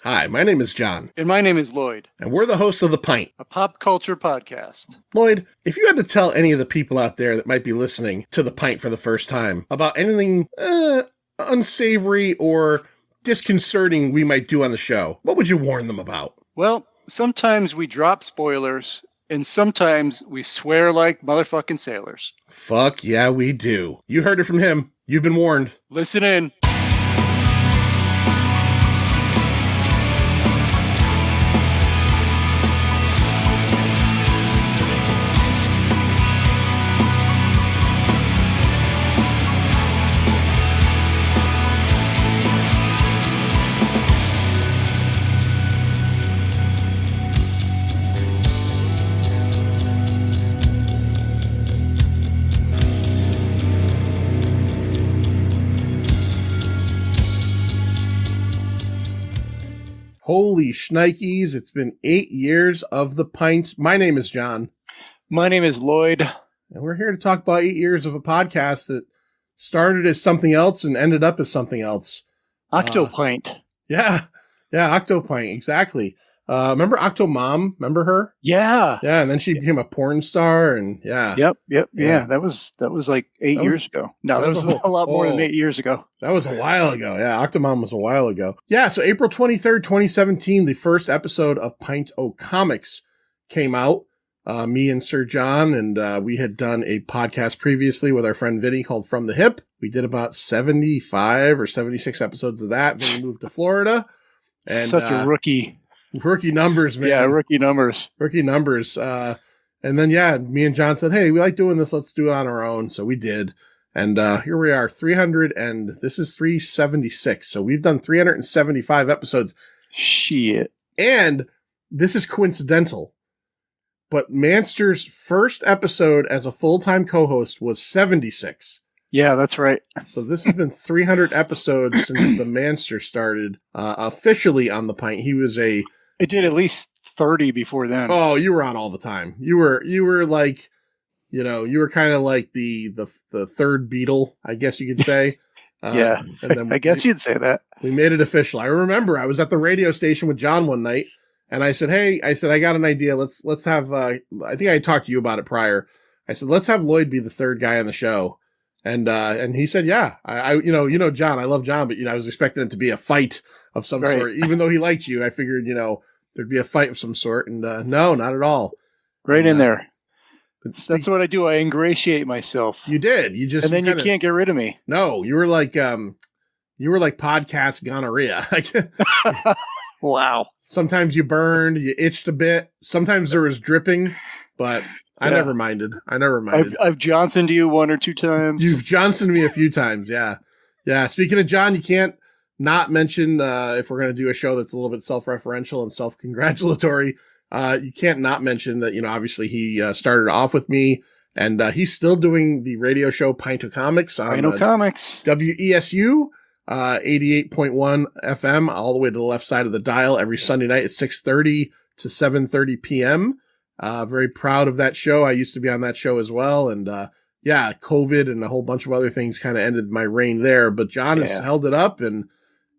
Hi, my name is John. And my name is Lloyd. And we're the hosts of The Pint, a pop culture podcast. Lloyd, if you had to tell any of the people out there that might be listening to The Pint for the first time about anything unsavory or disconcerting we might do on the show, what would you warn them about? Well, sometimes we drop spoilers, and sometimes we swear like motherfucking sailors. Fuck yeah, we do. You heard it from him. You've been warned. Listen in. Holy shnikes, it's been 8 years of The Pint. My name is John. My name is Lloyd. And we're here to talk about 8 years of a podcast that started as something else and ended up as something else. Octopint. Yeah, Octopint, exactly. Remember Octomom? Remember her? Yeah. Yeah, and then she became a porn star, and yeah. Yep. Yeah, that was like 8 years ago. No, that was a lot more than 8 years ago. That was a while ago. Yeah, Octomom was a while ago. Yeah, so April 23rd, 2017, the first episode of Pint O Comics came out. Me and Sir John, and we had done a podcast previously with our friend Vinny called From the Hip. We did about 75 or 76 episodes of that. Vinny moved to Florida. And, such a rookie. Rookie numbers, man. Yeah, rookie numbers. Rookie numbers. And then, me and John said, hey, we like doing this. Let's do it on our own. So we did. And here we are, 300, and this is 376. So we've done 375 episodes. Shit. And this is coincidental, but Manster's first episode as a full-time co-host was 76. Yeah, that's right. So this has been 300 episodes since the Manster started officially on The Pint. He was It did at least 30 before then. Oh, you were on all the time. You were like, you were kind of like the third Beatle, I guess you could say. Yeah, and then I guess you'd say that. We made it official. I remember I was at the radio station with John one night, and I said, hey, I got an idea. Let's have, I think I talked to you about it prior. I said, let's have Lloyd be the third guy on the show. And he said, yeah, I John, I love John, but, I was expecting it to be a fight of some sort. Even though he liked you, I figured, there'd be a fight of some sort. And, no, not at all. Right in there. That's what I do. I ingratiate myself. You did. You just, and then you can't get rid of me. No, you were like podcast gonorrhea. Wow. Sometimes you burned, you itched a bit. Sometimes there was dripping, but I never minded. I've Johnsoned you one or two times. You've Johnsoned me a few times. Yeah. Yeah. Speaking of John, you can't not mention, if we're going to do a show that's a little bit self-referential and self-congratulatory, you can't not mention that, obviously he started off with me, and he's still doing the radio show Pint O Comics on WESU, 88.1 FM, all the way to the left side of the dial every Sunday night at 6:30 to 7:30 p.m. Very proud of that show. I used to be on that show as well. And, COVID and a whole bunch of other things kind of ended my reign there, but John has held it up, and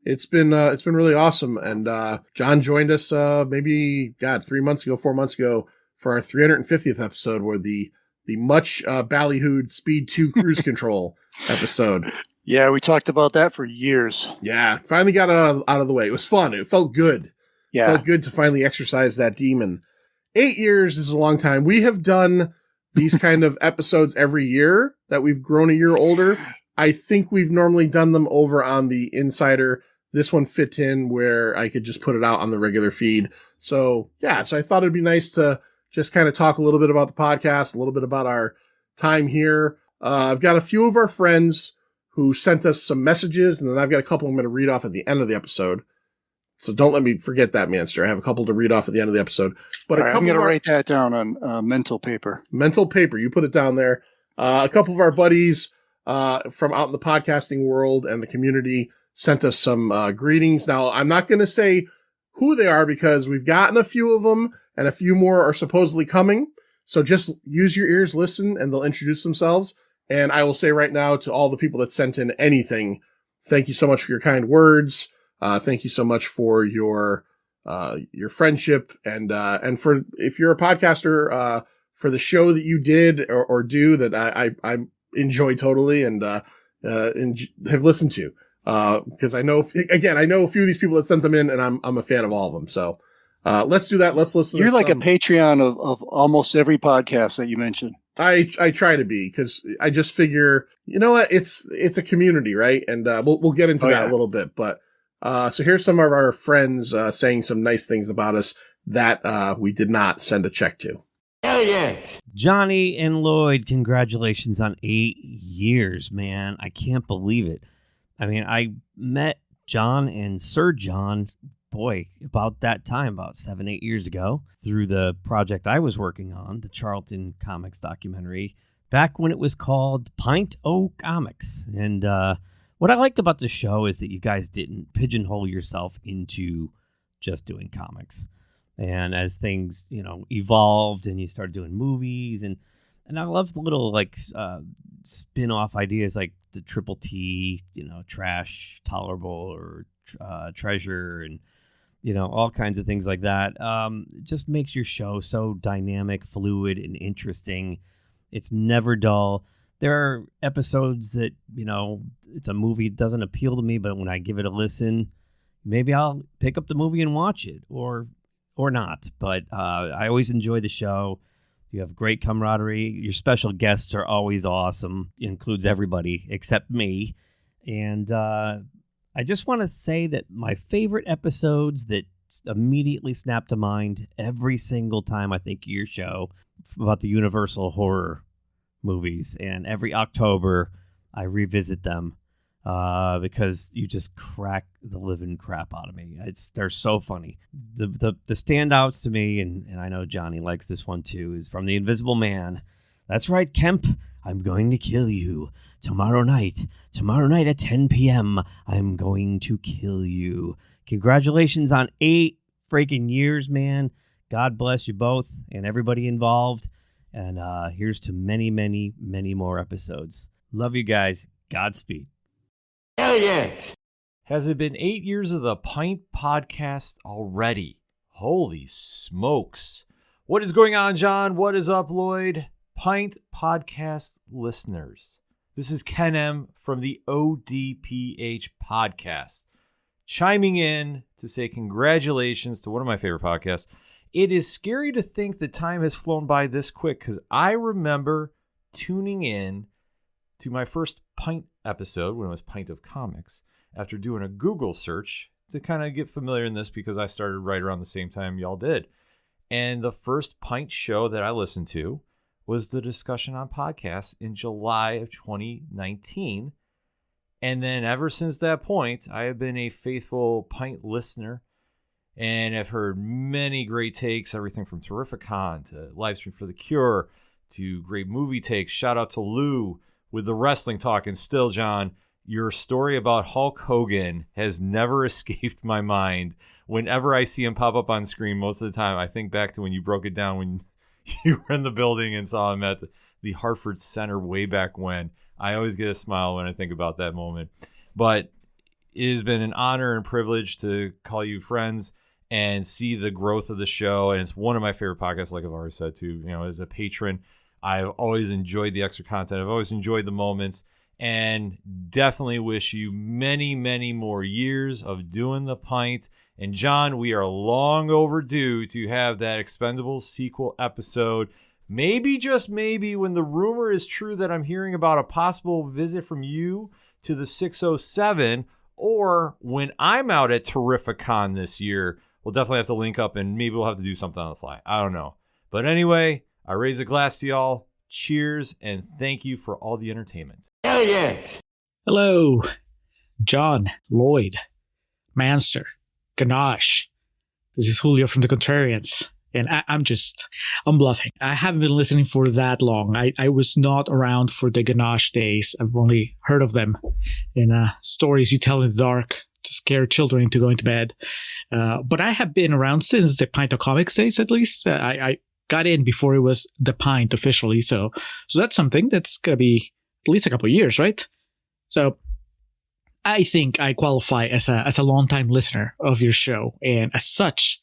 it's been really awesome. And, John joined us, maybe 4 months ago for our 350th episode, where the much, ballyhooed Speed 2 cruise control episode. Yeah. We talked about that for years. Yeah. Finally got it out of the way. It was fun. It felt good. Yeah. It felt good to finally exercise that demon. 8 years is a long time. We have done these kind of episodes every year that we've grown a year older. I think we've normally done them over on the Insider. This one fit in where I could just put it out on the regular feed. So I thought it'd be nice to just kind of talk a little bit about the podcast, a little bit about our time here. I've got a few of our friends who sent us some messages, and then I've got a couple I'm going to read off at the end of the episode. So don't let me forget that, Manster. I have a couple to read off at the end of the episode. But I'm going to write that down on mental paper. Mental paper. You put it down there. A couple of our buddies from out in the podcasting world and the community sent us some greetings. Now, I'm not going to say who they are because we've gotten a few of them, and a few more are supposedly coming. So just use your ears, listen, and they'll introduce themselves. And I will say right now to all the people that sent in anything, thank you so much for your kind words. Thank you so much for your friendship and for, if you're a podcaster, for the show that you did or do that I enjoy totally and have listened to. Because I know a few of these people that sent them in, and I'm a fan of all of them. So let's do that. Let's listen. You're to like some. a Patreon of almost every podcast that you mentioned. I try to be, because I just figure, you know what, it's a community, right? And we'll get into that a little bit. But so here's some of our friends saying some nice things about us that we did not send a check to. Hell yes. Johnny and Lloyd, congratulations on 8 years, man. I can't believe it. I mean, I met John and Sir John, boy, about that time, about 7-8 years ago, through the project I was working on, the Charlton Comics documentary, back when it was called Pint O Comics. And what I liked about the show is that you guys didn't pigeonhole yourself into just doing comics. And as things, evolved and you started doing movies, and I love the little spin-off ideas like the Triple T, trash, tolerable, or treasure, and all kinds of things like that. It just makes your show so dynamic, fluid, and interesting. It's never dull. There are episodes that, it's a movie that doesn't appeal to me, but when I give it a listen, maybe I'll pick up the movie and watch it, or not. But I always enjoy the show. You have great camaraderie. Your special guests are always awesome. It includes everybody except me. And I just want to say that my favorite episodes that immediately snap to mind every single time I think of your show about the Universal horror movies. And every October, I revisit them because you just crack the living crap out of me. They're so funny. The standouts to me, and I know Johnny likes this one too, is from The Invisible Man. That's right, Kemp. I'm going to kill you. Tomorrow night at 10 p.m., I'm going to kill you. Congratulations on 8 freaking years, man. God bless you both and everybody involved. And here's to many, many, many more episodes. Love you guys. Godspeed. Hell yes. Has it been 8 years of the Pint podcast already? Holy smokes. What is going on, John? What is up, Lloyd? Pint podcast listeners. This is Ken M from the ODPH podcast, chiming in to say congratulations to one of my favorite podcasts. It is scary to think that time has flown by this quick, because I remember tuning in to my first Pint episode when it was Pint of Comics after doing a Google search to kind of get familiar in this, because I started right around the same time y'all did. And the first Pint show that I listened to was the Discussion on Podcasts in July of 2019. And then ever since that point, I have been a faithful Pint listener and have heard many great takes, everything from Terrificon to Livestream for the Cure to great movie takes. Shout out to Lou with the wrestling talk. And still, John, your story about Hulk Hogan has never escaped my mind. Whenever I see him pop up on screen, most of the time, I think back to when you broke it down when you were in the building and saw him at the Hartford Center way back when. I always get a smile when I think about that moment. But it has been an honor and privilege to call you friends and see the growth of the show. And it's one of my favorite podcasts, like I've already said, too. As a patron, I've always enjoyed the extra content. I've always enjoyed the moments, and definitely wish you many, many more years of doing the Pint. And John, we are long overdue to have that Expendables sequel episode. Maybe, just maybe, when the rumor is true that I'm hearing about a possible visit from you to the 607, or when I'm out at Terrificon this year, we'll definitely have to link up, and maybe we'll have to do something on the fly. I don't know. But anyway, I raise a glass to y'all. Cheers, and thank you for all the entertainment. Hell yes. Hello, John, Lloyd, Manster, Ganache. This is Julio from the Contrarians. And I'm bluffing. I haven't been listening for that long. I was not around for the Ganache days. I've only heard of them in stories you tell in the dark to scare children into going to bed. But I have been around since the Pint of Comics days, at least. I got in before it was the Pint officially. So that's something that's going to be at least a couple of years, right? So I think I qualify as a longtime listener of your show, and as such,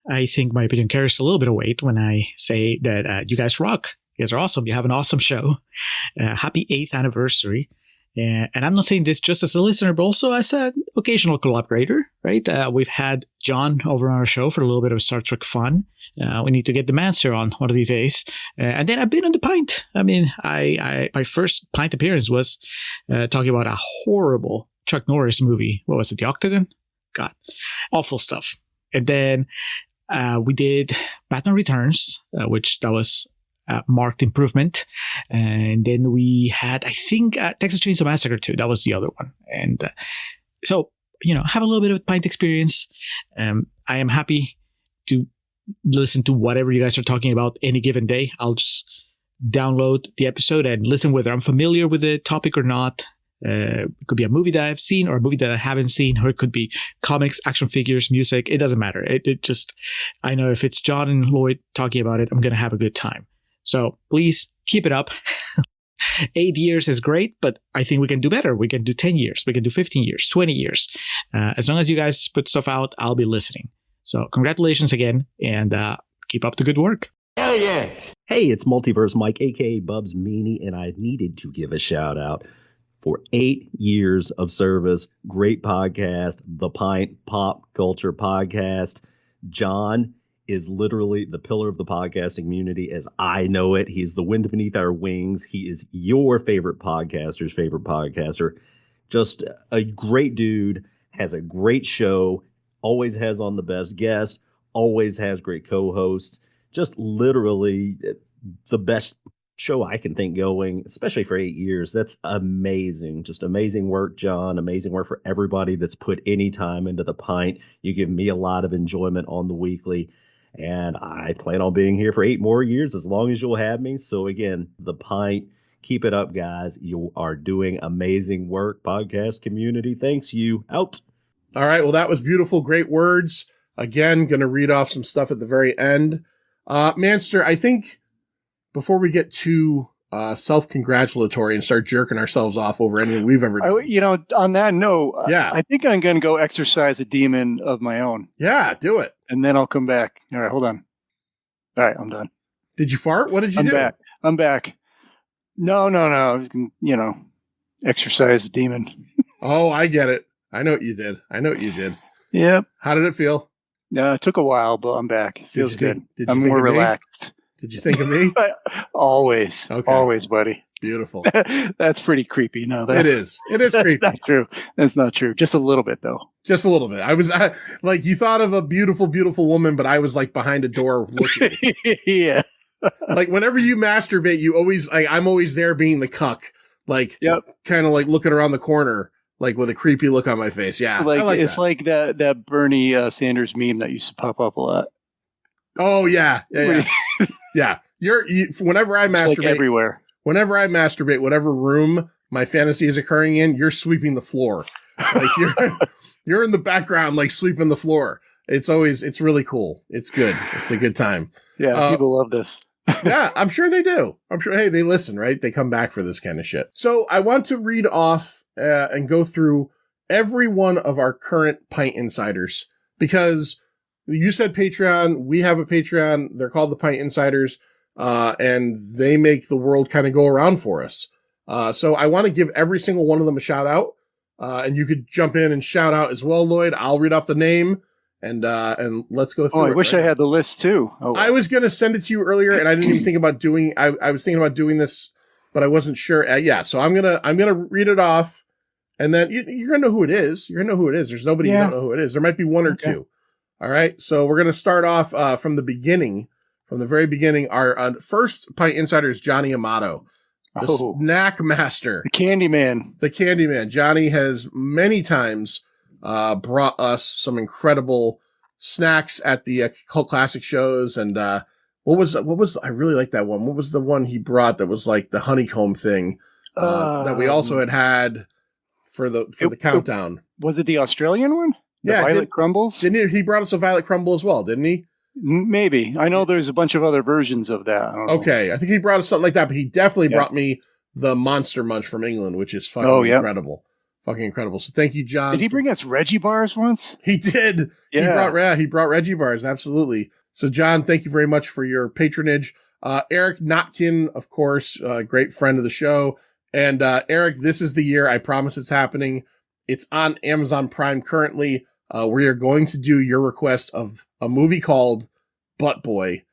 I think my opinion carries a little bit of weight when I say that you guys rock. You guys are awesome. You have an awesome show. Happy 8th anniversary. And I'm not saying this just as a listener, but also as an occasional collaborator, right? We've had John over on our show for a little bit of Star Trek fun. We need to get the Manster on one of these days. And then I've been on the Pint. I mean, my first Pint appearance was talking about a horrible Chuck Norris movie. What was it? The Octagon? God, awful stuff. And then we did Batman Returns, which that was marked improvement. And then we had, I think, Texas Chainsaw Massacre 2. That was the other one. And so, have a little bit of Pint experience. I am happy to listen to whatever you guys are talking about any given day. I'll just download the episode and listen whether I'm familiar with the topic or not. It could be a movie that I've seen or a movie that I haven't seen, or it could be comics, action figures, music. It doesn't matter. It just, I know if it's John and Lloyd talking about it, I'm going to have a good time. So please keep it up. 8 years is great, but I think we can do better. We can do 10 years. We can do 15 years, 20 years. As long as you guys put stuff out, I'll be listening. So congratulations again, and keep up the good work. Hell yes. Hey, it's Multiverse Mike, a.k.a. Bubs Meanie, and I needed to give a shout out for 8 years of service. Great podcast, The Pint Pop Culture Podcast. John is literally the pillar of the podcasting community as I know it. He's the wind beneath our wings. He is your favorite podcaster's favorite podcaster. Just a great dude, has a great show, always has on the best guests, always has great co-hosts. Just literally the best show I can think going, especially for 8 years. That's amazing. Just amazing work, John. Amazing work for everybody that's put any time into the Pint. You give me a lot of enjoyment on the weekly. And I plan on being here for 8 more years as long as you'll have me. So again, the Pint, keep it up, guys. You are doing amazing work. Podcast community, thanks you. Out. All right. Well, that was beautiful. Great words. Again, going to read off some stuff at the very end. Manster, I think before we get too self-congratulatory and start jerking ourselves off over anything we've ever done. On that note, Yeah. I think I'm going to go exercise a demon of my own. Yeah, do it. And then I'll come back. All right, hold on. All right, I'm done. Did you fart? What did you do? I'm back. No. I was going to, exercise a demon. Oh, I get it. I know what you did. Yep. How did it feel? It took a while, but I'm back. It feels good. I'm more relaxed. Did you think of me? Always. Okay. Always, buddy. Beautiful. That's pretty creepy. No, It is. It is creepy. That's not true. That's not true. Just a little bit, though. Just a little bit. I was like, you thought of a beautiful, beautiful woman, but I was like behind a door looking. Yeah. Like whenever you masturbate, you always, I'm always there being the cuck. Like, Yep. Kind of like looking around the corner, like with a creepy look on my face. Yeah. It's like that Bernie Sanders meme that used to pop up a lot. Oh yeah. Yeah. Whenever I masturbate, like everywhere. Whenever I masturbate, whatever room my fantasy is occurring in, you're sweeping the floor. Like you're in the background, like sweeping the floor. It's really cool. It's good. It's a good time. Yeah, people love this. Yeah, I'm sure they do. I'm sure, hey, they listen, right? They come back for this kind of shit. So I want to read off and go through every one of our current Pint Insiders, because you said Patreon. We have a Patreon. They're called the Pint Insiders. And they make the world kind of go around for us. So I want to give every single one of them a shout out. And you could jump in and shout out as well, Lloyd. I'll read off the name and let's go through it. I wish I had the list too. Oh, I was going to send it to you earlier and I didn't even think about doing, I was thinking about doing this, but I wasn't sure. Yeah. So I'm going to read it off and then you're going to know who it is. You're going to know who it is. There's nobody you don't know who it is. There might be one or two. All right. So we're going to start off from the beginning. From the very beginning, our first Pint Insider is Johnny Amato, the snack master. The Candyman. Johnny has many times brought us some incredible snacks at the Cult Classic shows. And what was I really like that one. What was the one he brought that was like the honeycomb thing that we also had for the countdown? Was it the Australian one? The Violet Crumbles? He brought us a Violet Crumble as well, didn't he? Maybe. I know there's a bunch of other versions of that. Okay. I think he brought us something like that, but he definitely brought me the Monster Munch from England, which is fucking incredible. fucking incredible. So thank you, John. Did he bring us Reggie bars once? He did. Yeah. He brought Reggie bars. Absolutely. So John, thank you very much for your patronage. Eric Notkin, of course, great friend of the show. And Eric, this is the year. I promise it's happening. It's on Amazon Prime currently. We are going to do your request of a movie called Butt Boy.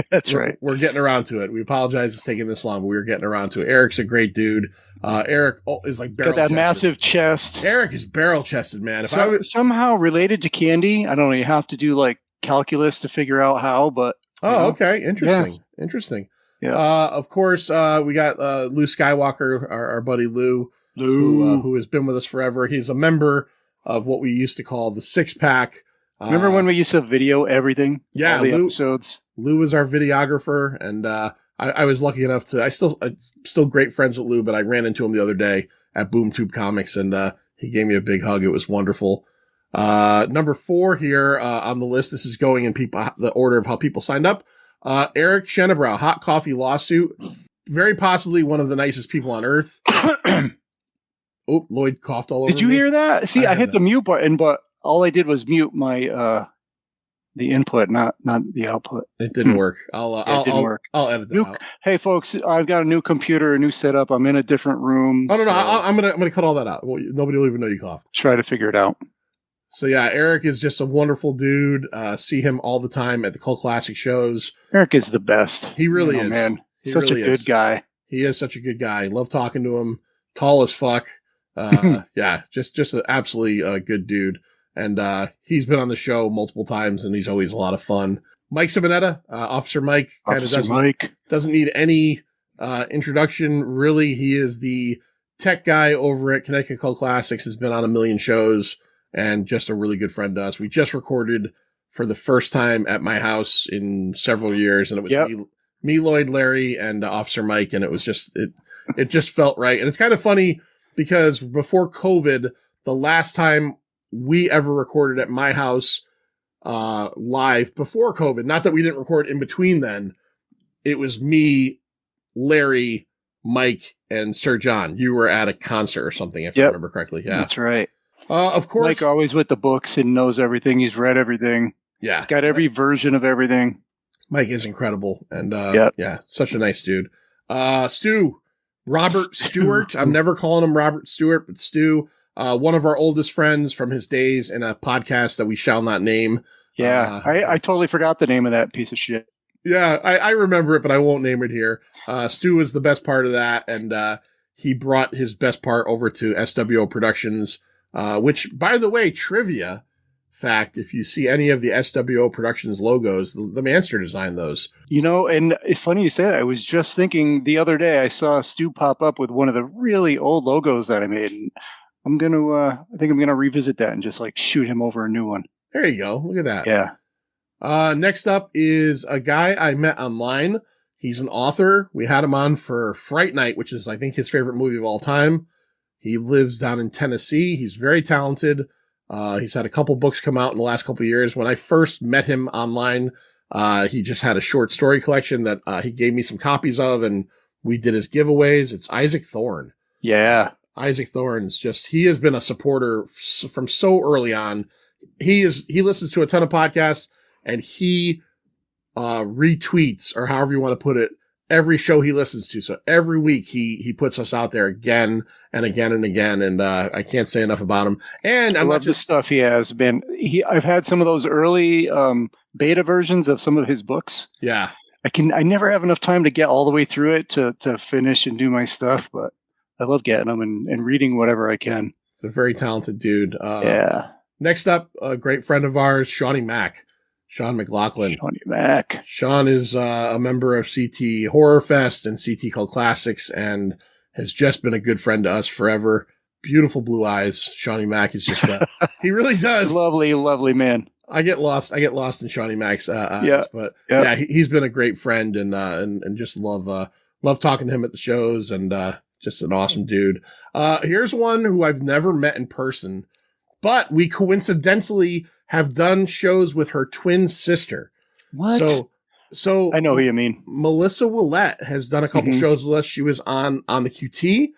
That's right. We're getting around to it. We apologize it's taking this long, but we're getting around to it. Eric's a great dude. Eric is like barrel Got that chested. massive chest. Eric is barrel chested, man. If So, somehow related to candy. I don't know. You have to do like calculus to figure out how, but. Okay. Interesting. Yeah. Interesting. Yeah. Of course, we got Lou Skywalker, our buddy Lou, who has been with us forever. He's a member of what we used to call the Six Pack. Remember when we used to video everything? Yeah, all the Lou, episodes. Lou is our videographer, and I was lucky enough to. I'm still great friends with Lou, but I ran into him the other day at BoomTube Comics, and he gave me a big hug. It was wonderful. Number 4 here on the list. This is going in the order of how people signed up. Eric Shenebrow, hot coffee lawsuit. Very possibly one of the nicest people on earth. Oh, Lloyd coughed all over. Did you hear that? See, I hit the mute button, but all I did was mute my the input, not the output. It didn't work. It didn't work. I'll edit that out. Hey, folks, I've got a new computer, a new setup. I'm in a different room. Oh no, I'm gonna cut all that out. Well, nobody will even know you coughed. Try to figure it out. So yeah, Eric is just a wonderful dude. See him all the time at the Cult Classic shows. Eric is the best. He really is, man. He Such really a good guy. He is such a good guy. Love talking to him. Tall as fuck. Yeah, just an absolutely good dude. And he's been on the show multiple times, and he's always a lot of fun. Mike Simonetta, Officer Mike, doesn't need any introduction. Really, he is the tech guy over at Connecticut Cult Classics. Has been on a million shows, and just a really good friend to us. We just recorded for the first time at my house in several years, and it was me, Lloyd, Larry, and Officer Mike, and it was just it just felt right. And it's kind of funny because before COVID, the last time we ever recorded at my house live before COVID, not that we didn't record in between then, it was me, Larry, Mike, and Sir John. You were at a concert or something, if I remember correctly. Yeah, that's right. Of course. Mike always with the books and knows everything. He's read everything. Yeah. He's got every version of everything. Mike is incredible. And yeah, such a nice dude. Robert Stewart. I'm never calling him Robert Stewart, but Stu. One of our oldest friends from his days in a podcast that we shall not name. Yeah, I totally forgot the name of that piece of shit. Yeah, I remember it, but I won't name it here. Stu was the best part of that, and he brought his best part over to SWO Productions, which, by the way, trivia fact, if you see any of the SWO Productions logos, the Manster designed those. You know, and it's funny you say that. I was just thinking the other day, I saw Stu pop up with one of the really old logos that I made, and I think I'm gonna revisit that and just like shoot him over a new one. There you go. Look at that. Yeah. Next up is a guy I met online. He's an author. We had him on for Fright Night, which is, I think, his favorite movie of all time. He lives down in Tennessee. He's very talented. He's had a couple books come out in the last couple of years. When I first met him online, he just had a short story collection that he gave me some copies of, and we did his giveaways. It's Isaac Thorne. Yeah. Isaac Thorne is he has been a supporter from so early on. He listens to a ton of podcasts, and he retweets, or however you want to put it, every show he listens to. So every week he puts us out there again and again and again. And I can't say enough about him. And I love the stuff he has been. I've had some of those early beta versions of some of his books. Yeah. I never have enough time to get all the way through it to finish and do my stuff, but I love getting them and reading whatever I can. He's a very talented dude. Yeah. Next up, a great friend of ours, Shawnee Mack. Sean McLaughlin. Shawnee Mack. Sean is a member of CT Horror Fest and CT Cult Classics, and has just been a good friend to us forever. Beautiful blue eyes. Shawnee Mack is just he really does. Lovely, lovely man. I get lost in Shawnee Mack's eyes, but yeah, he's been a great friend, and just love talking to him at the shows, and just an awesome dude. Here's one who I've never met in person, but we coincidentally have done shows with her twin sister. What? So I know who you mean. Melissa Willette has done a couple shows with us. She was on the QT,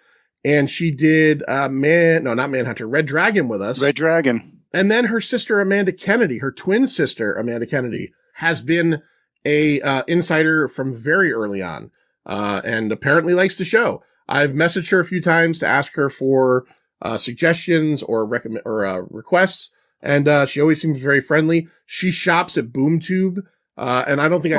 and she did not Manhunter, Red Dragon with us. Red Dragon. And then her sister Amanda Kennedy, her twin sister Amanda Kennedy, has been a insider from very early on, and apparently likes the show. I've messaged her a few times to ask her for suggestions or requests, and she always seems very friendly. She shops at BoomTube, and I don't think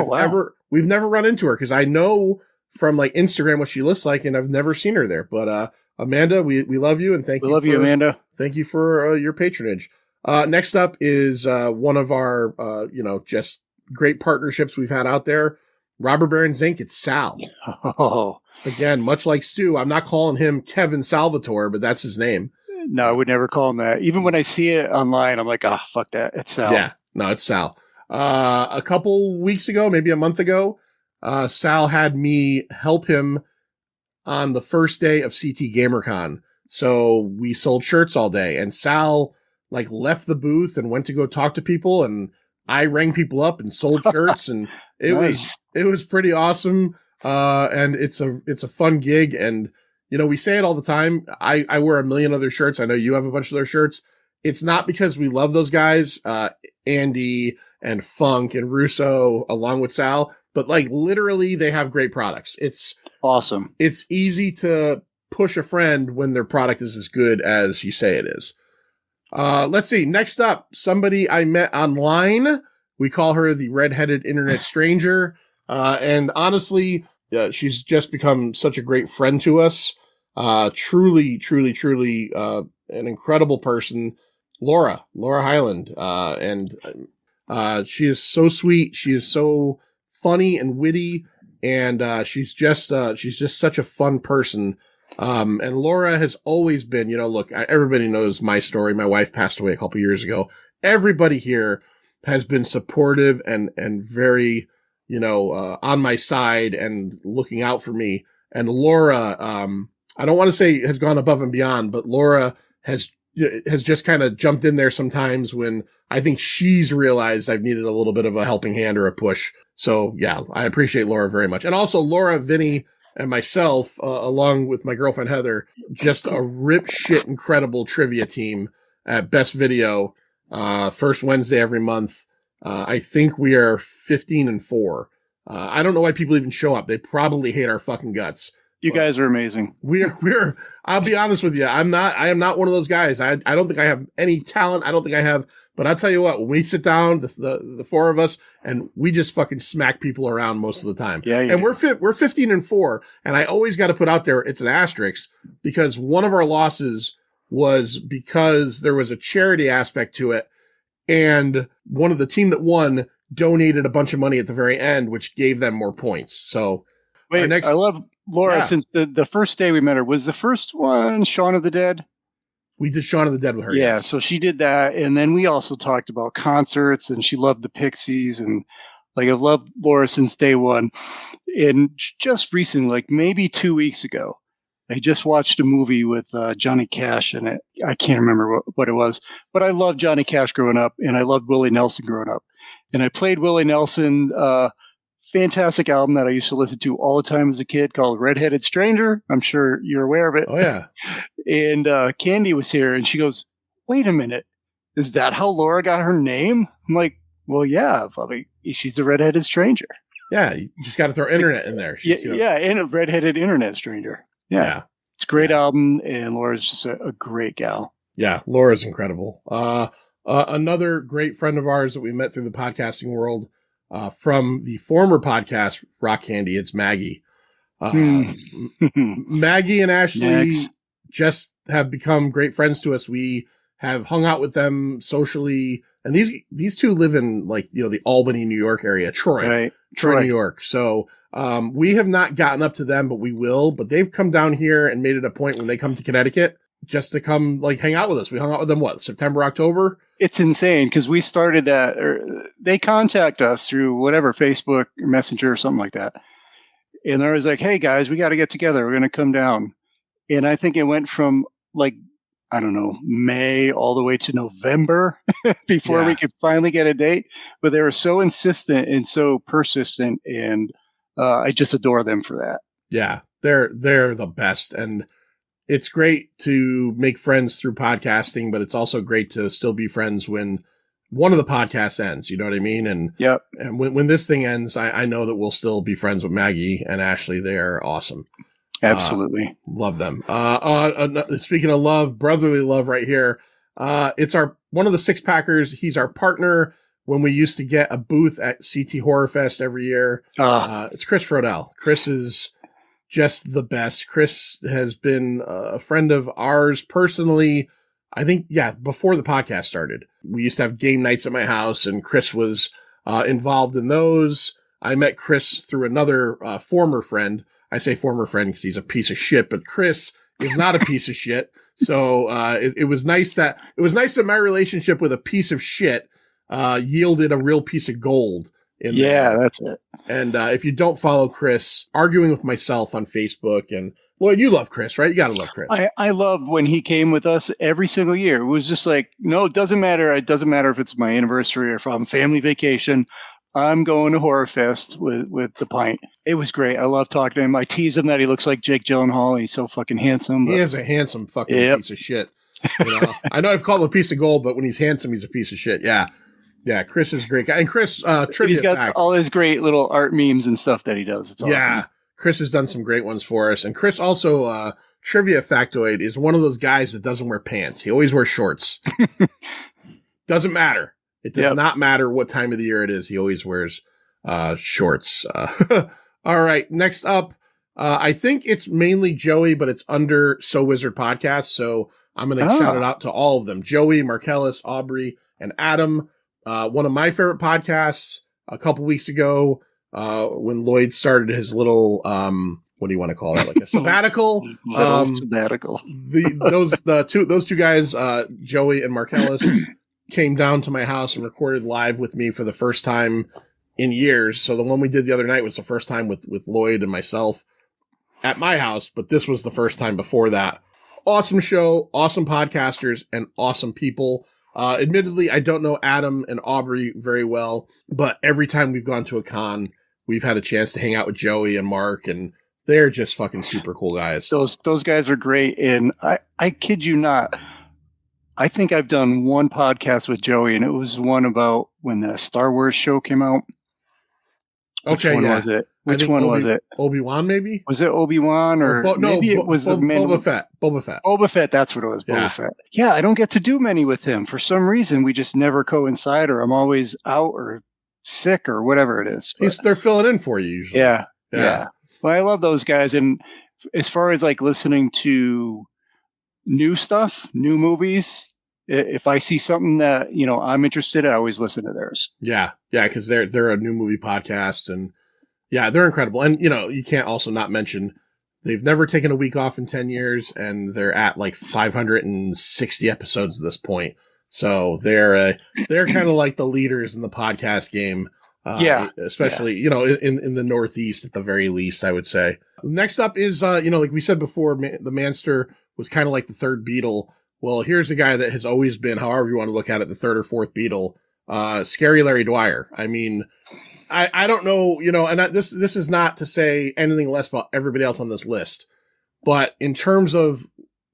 we've never run into her because I know from like Instagram what she looks like, and I've never seen her there. But Amanda, we love you, and we love you, Amanda. Thank you for your patronage. Next up is one of our just great partnerships we've had out there. Robber Baron Zink. It's Sal. Oh. Again, much like Stu, I'm not calling him Kevin Salvatore, but that's his name. No, I would never call him that. Even when I see it online, I'm like, fuck that. It's Sal. Yeah, no, it's Sal. A couple weeks ago, maybe a month ago, Sal had me help him on the first day of CT GamerCon. So we sold shirts all day, and Sal left the booth and went to go talk to people, and I rang people up and sold shirts, and it was pretty awesome. And it's a fun gig, and we say it all the time. I wear a million other shirts. I know you have a bunch of their shirts. It's not because we love those guys, Andy and Funk and Russo, along with Sal, but literally they have great products. It's awesome. It's easy to push a friend when their product is as good as you say it is. Let's see. Next up, somebody I met online. We call her the redheaded internet stranger. And honestly, she's just become such a great friend to us. Truly, truly, truly, an incredible person. Laura Highland. And she is so sweet. She is so funny and witty. And, she's just such a fun person. And Laura has always been, look, everybody knows my story. My wife passed away a couple years ago. Everybody here has been supportive and very, on my side and looking out for me. And Laura, I don't want to say has gone above and beyond, but Laura has just kind of jumped in there sometimes when I think she's realized I've needed a little bit of a helping hand or a push. So yeah, I appreciate Laura very much. And also Laura, Vinny, and myself, along with my girlfriend Heather, just a rip shit incredible trivia team at Best Video, first Wednesday every month. I think we are 15-4. I don't know why people even show up. They probably hate our fucking guts. You guys are amazing. We're, I'll be honest with you. I am not one of those guys. I don't think I have any talent. I don't think I have, but I'll tell you what, when we sit down, the four of us, and we just fucking smack people around most of the time. Yeah. And we're 15-4. And I always got to put out there, it's an asterisk, because one of our losses was because there was a charity aspect to it. And one of the team that won donated a bunch of money at the very end, which gave them more points. So wait, I love Laura, since the first day we met her, was the first one Shaun of the Dead? We did Shaun of the Dead with her. Yeah, yes. So she did that. And then we also talked about concerts, and she loved the Pixies. And I've loved Laura since day one. And just recently, maybe 2 weeks ago, I just watched a movie with Johnny Cash in it. I can't remember what it was, but I loved Johnny Cash growing up, and I loved Willie Nelson growing up. And I played Willie Nelson, fantastic album that I used to listen to all the time as a kid called Redheaded Stranger. I'm sure you're aware of it. Oh, yeah. And Candy was here, and she goes, wait a minute. Is that how Laura got her name? I'm like, well, yeah. She's a redheaded stranger. Yeah, you just got to throw internet in there. Yeah, and a redheaded internet stranger. Yeah. It's a great album, and Laura's just a great gal. Yeah, Laura's incredible. Another great friend of ours that we met through the podcasting world, from the former podcast, Rock Candy, it's Maggie. Maggie and Ashley just have become great friends to us. We have hung out with them socially, and these two live in the Albany, New York area, Troy, right. New York. So we have not gotten up to them, but we will. But they've come down here and made it a point when they come to Connecticut just to come hang out with us. We hung out with them, September, October? It's insane because we started that, or they contact us through whatever, Facebook or Messenger or something like that. And they're always like, hey guys, we got to get together. We're going to come down. And I think it went from I don't know, May all the way to November before we could finally get a date. But they were so insistent and so persistent. And I just adore them for that. Yeah, they're the best. And it's great to make friends through podcasting, but it's also great to still be friends when one of the podcasts ends. You know what I mean? And Yep. and when this thing ends, I know that we'll still be friends with Maggie and Ashley. They're awesome. Absolutely. Love them. Speaking of love, brotherly love right here. It's one of the six packers. He's our partner when we used to get a booth at CT Horror Fest every year. It's Chris Frodell. Chris is just the best. Chris has been a friend of ours personally. I think, before the podcast started, we used to have game nights at my house, and Chris was involved in those. I met Chris through another former friend. I say former friend because he's a piece of shit, but Chris is not a piece of shit. So it was nice that my relationship with a piece of shit yielded a real piece of gold. That's it. And if you don't follow Chris, arguing with myself on Facebook, and Lloyd, you love Chris, right? You got to love Chris. I love when he came with us every single year. It was just like, no, it doesn't matter. It doesn't matter if it's my anniversary or if I'm family vacation. I'm going to Horror Fest with the Pint. It was great. I love talking to him. I tease him that he looks like Jake Gyllenhaal. He's so fucking handsome. He is a handsome fucking piece of shit. You know? I know I've called him a piece of gold, but when he's handsome, he's a piece of shit. Yeah. Yeah, Chris is a great guy. And Chris, trivia he's got fact. all his great little art memes and stuff that he does. It's awesome. Yeah, Chris has done some great ones for us. And Chris also, trivia factoid, is one of those guys that doesn't wear pants. He always wears shorts. Doesn't matter. It does not matter what time of the year it is. He always wears shorts. All right, next up, I think it's mainly Joey, but it's under So Wizard Podcast. So I'm going to shout it out to all of them. Joey, Marcellus, Aubrey, and Adam. One of my favorite podcasts a couple weeks ago, when Lloyd started his little, what do you want to call it? Like a sabbatical? Sabbatical. Those two guys, Joey and Marcellus, came down to my house and recorded live with me for the first time in years. So the one we did the other night was the first time with Lloyd and myself at my house, but this was the first time before that. Awesome show, awesome podcasters, and awesome people. Admittedly, I don't know Adam and Aubrey very well, but every time we've gone to a con, we've had a chance to hang out with Joey and Mark, and they're just fucking super cool guys. Those guys are great. And I kid you not, I think I've done one podcast with Joey, and it was one about when the Star Wars show came out. Which one was it? Which one was it? Obi-Wan, maybe? Was it Obi-Wan maybe it was Boba Fett. Boba Fett, that's what it was. Boba Fett. Yeah, I don't get to do many with him. For some reason, we just never coincide, or I'm always out or sick or whatever it is. They're filling in for you usually. Yeah. Well, I love those guys. And as far as like listening to new stuff, new movies, if I see something that, I'm interested in, I always listen to theirs. Yeah. Yeah. Cause they're a new movie podcast, and yeah, they're incredible. And you can't also not mention they've never taken a week off in 10 years, and they're at like 560 episodes at this point. So they're kind of like the leaders in the podcast game. Especially, in the Northeast at the very least, I would say. Next up is, like we said before, the Manster was kind of like the third Beatle. Well, here's a guy that has always been, however you want to look at it, the third or fourth Beatle, Scary Larry Dwyer. I mean, I don't know, and this is not to say anything less about everybody else on this list, but in terms of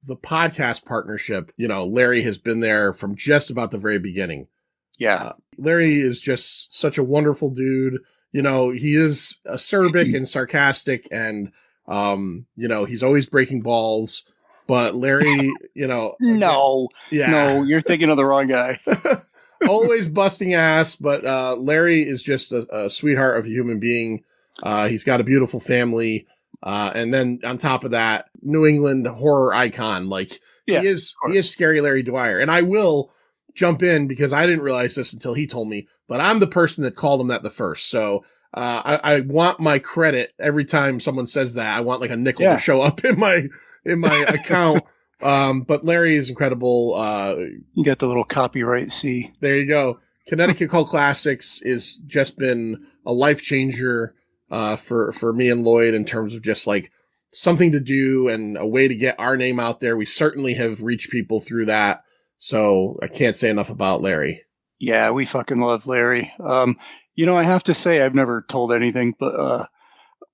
the podcast partnership, Larry has been there from just about the very beginning. Yeah. Larry is just such a wonderful dude. He is acerbic and sarcastic, and, he's always breaking balls. But Larry, no, you're thinking of the wrong guy. Always busting ass. But Larry is just a sweetheart of a human being. He's got a beautiful family. And then on top of that, New England horror icon. Like he is Scary Larry Dwyer. And I will jump in because I didn't realize this until he told me, but I'm the person that called him that the first. So I want my credit every time someone says that. I want like a nickel to show up in my account. But Larry is incredible. You got the little copyright C. There you go. Connecticut Cult Classics is just been a life changer for me and Lloyd in terms of just like something to do and a way to get our name out there. We certainly have reached people through that. So I can't say enough about Larry. Yeah, we fucking love Larry. I have to say I've never told anything, but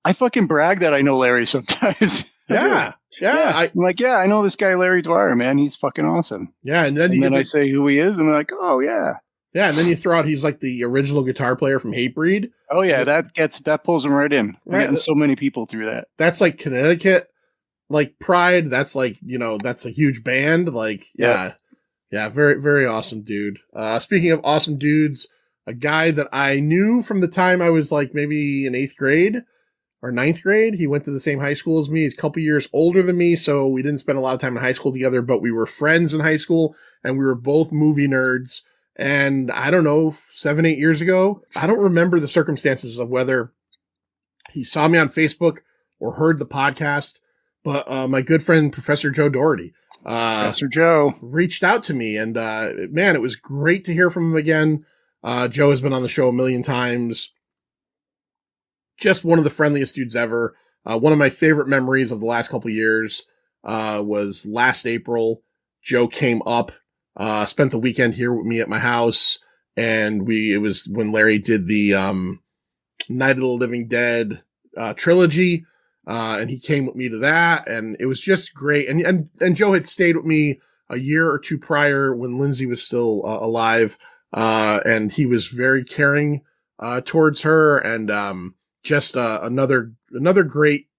I fucking brag that I know Larry sometimes. Yeah. Yeah, I'm like, yeah, I know this guy Larry Dwyer, man. He's fucking awesome. yeah, and then I say who he is, and they're like, oh yeah. Yeah, and then you throw out he's like the original guitar player from Hatebreed. Oh yeah, that pulls him right in. We're Right. getting so many people through that. That's like Connecticut, like Pride. That's like, that's a huge band. Like, yeah, very, very awesome dude. Speaking of awesome dudes, a guy that I knew from the time I was like maybe in 8th grade or 9th grade. He went to the same high school as me. He's a couple years older than me, so we didn't spend a lot of time in high school together, but we were friends in high school, and we were both movie nerds. And I don't know, 7, 8 years ago, I don't remember the circumstances of whether he saw me on Facebook or heard the podcast, but my good friend, Professor Joe Doherty, Professor Joe, reached out to me, and man, it was great to hear from him again. Joe has been on the show a million times. Just one of the friendliest dudes ever. One of my favorite memories of the last couple of years was last April. Joe came up, spent the weekend here with me at my house, and it was when Larry did the Night of the Living Dead trilogy, and he came with me to that, and it was just great. And Joe had stayed with me a year or two prior when Lindsay was still alive, and he was very caring towards her, and just another great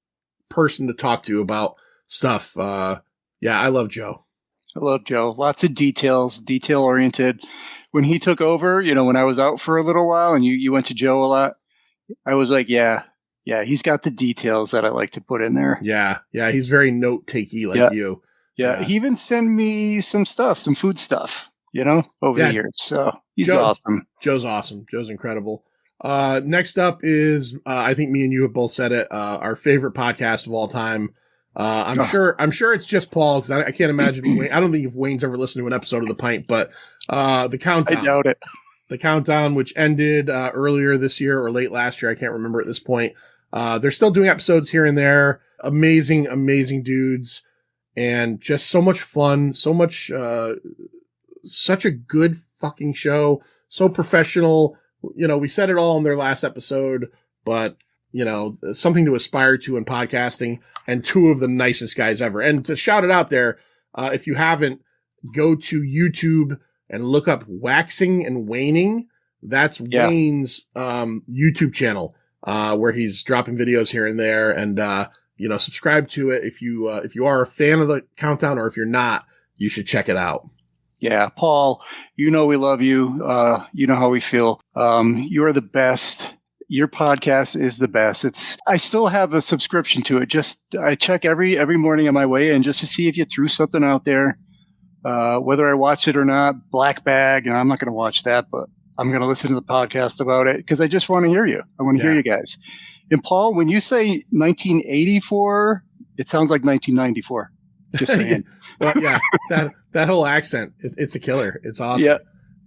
person to talk to about stuff. Yeah, I love Joe. I love Joe. Lots of details, detail oriented. When he took over, when I was out for a little while and you went to Joe a lot, I was like, yeah, he's got the details that I like to put in there. Yeah. He's very note takey like you. Yeah. He even sent me some stuff, some food stuff, over the years. So he's awesome. Joe's awesome. Joe's incredible. Next up is, I think me and you have both said it, our favorite podcast of all time. I'm sure it's just Paul, because I can't imagine Wayne. I don't think if Wayne's ever listened to an episode of The Pint, but the countdown. I doubt it. The countdown, which ended earlier this year or late last year, I can't remember at this point. They're still doing episodes here and there. Amazing, amazing dudes, and just so much fun. So much, such a good fucking show. So professional. We said it all in their last episode, but something to aspire to in podcasting, and two of the nicest guys ever. And to shout it out there, if you haven't, go to YouTube and look up Waxing and Waning. That's Wayne's YouTube channel, where he's dropping videos here and there, and subscribe to it if you are a fan of the countdown, or if you're not, you should check it out. Yeah, Paul, we love you. You know how we feel. You are the best. Your podcast is the best. I still have a subscription to it. I check every morning on my way in just to see if you threw something out there, whether I watch it or not. Black Bag, and I'm not going to watch that, but I'm going to listen to the podcast about it because I just want to hear you. I want to hear you guys. And Paul, when you say 1984, it sounds like 1994. Just saying. Well, yeah, that whole accent, it's a killer. It's awesome. Yeah.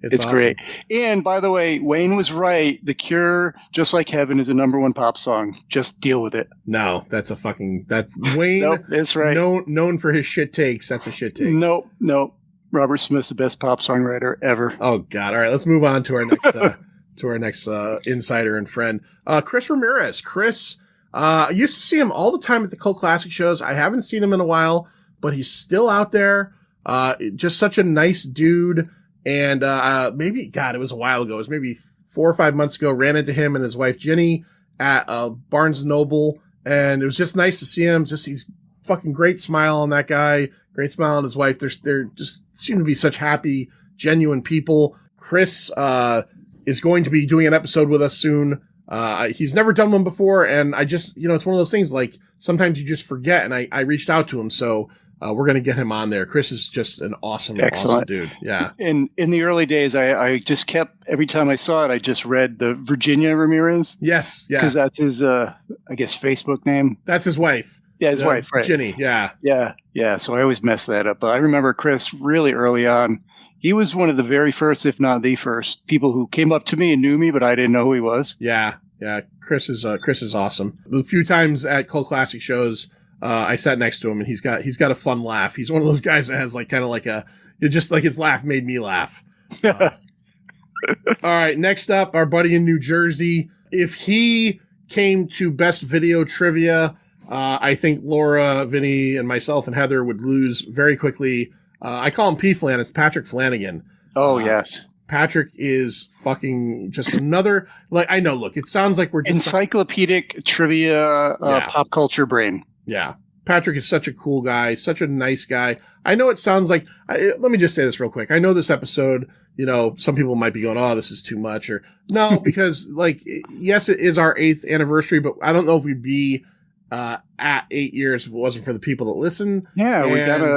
It's awesome. Great. And by the way, Wayne was right. The Cure, Just Like Heaven, is a #1 pop song. Just deal with it. No, that's Wayne. Nope, that's right. Known for his shit takes. That's a shit take. Nope. Robert Smith's the best pop songwriter ever. Oh God. All right, let's move on to our next insider and friend, Chris Ramirez. Chris, I used to see him all the time at the Cult Classic shows. I haven't seen him in a while, but he's still out there. Just such a nice dude. And maybe, God, it was a while ago. It was maybe 4 or 5 months ago. Ran into him and his wife, Jenny, at Barnes & Noble. And it was just nice to see him. He's fucking great smile on that guy. Great smile on his wife. They're just seem to be such happy, genuine people. Chris is going to be doing an episode with us soon. He's never done one before. And I just, it's one of those things, like, sometimes you just forget. And I reached out to him. So we're going to get him on there. Chris is just an awesome dude. Yeah. In the early days, I just kept, every time I saw it, I just read the Virginia Ramirez. Yes. Yeah. Because that's his, I guess, Facebook name. That's his wife. Yeah, his wife, right. Jenny. Yeah. Yeah. So I always mess that up. But I remember Chris really early on. He was one of the very first, if not the first, people who came up to me and knew me, but I didn't know who he was. Yeah. Chris is awesome. A few times at Cult Classic shows, I sat next to him, and he's got a fun laugh. He's one of those guys that has just like his laugh made me laugh. All right. Next up, our buddy in New Jersey. If he came to Best Video Trivia, I think Laura, Vinny, and myself and Heather would lose very quickly. I call him P Flan. It's Patrick Flanagan. Oh, yes. Patrick is fucking just another, like, I know, look, it sounds like we're just encyclopedic trivia, pop culture brain. Yeah. Patrick is such a cool guy, such a nice guy. I know it sounds like, let me just say this real quick. I know this episode, some people might be going, oh, this is too much, or no, because like, yes, it is our 8th anniversary, but I don't know if we'd be at 8 years if it wasn't for the people that listen. Yeah,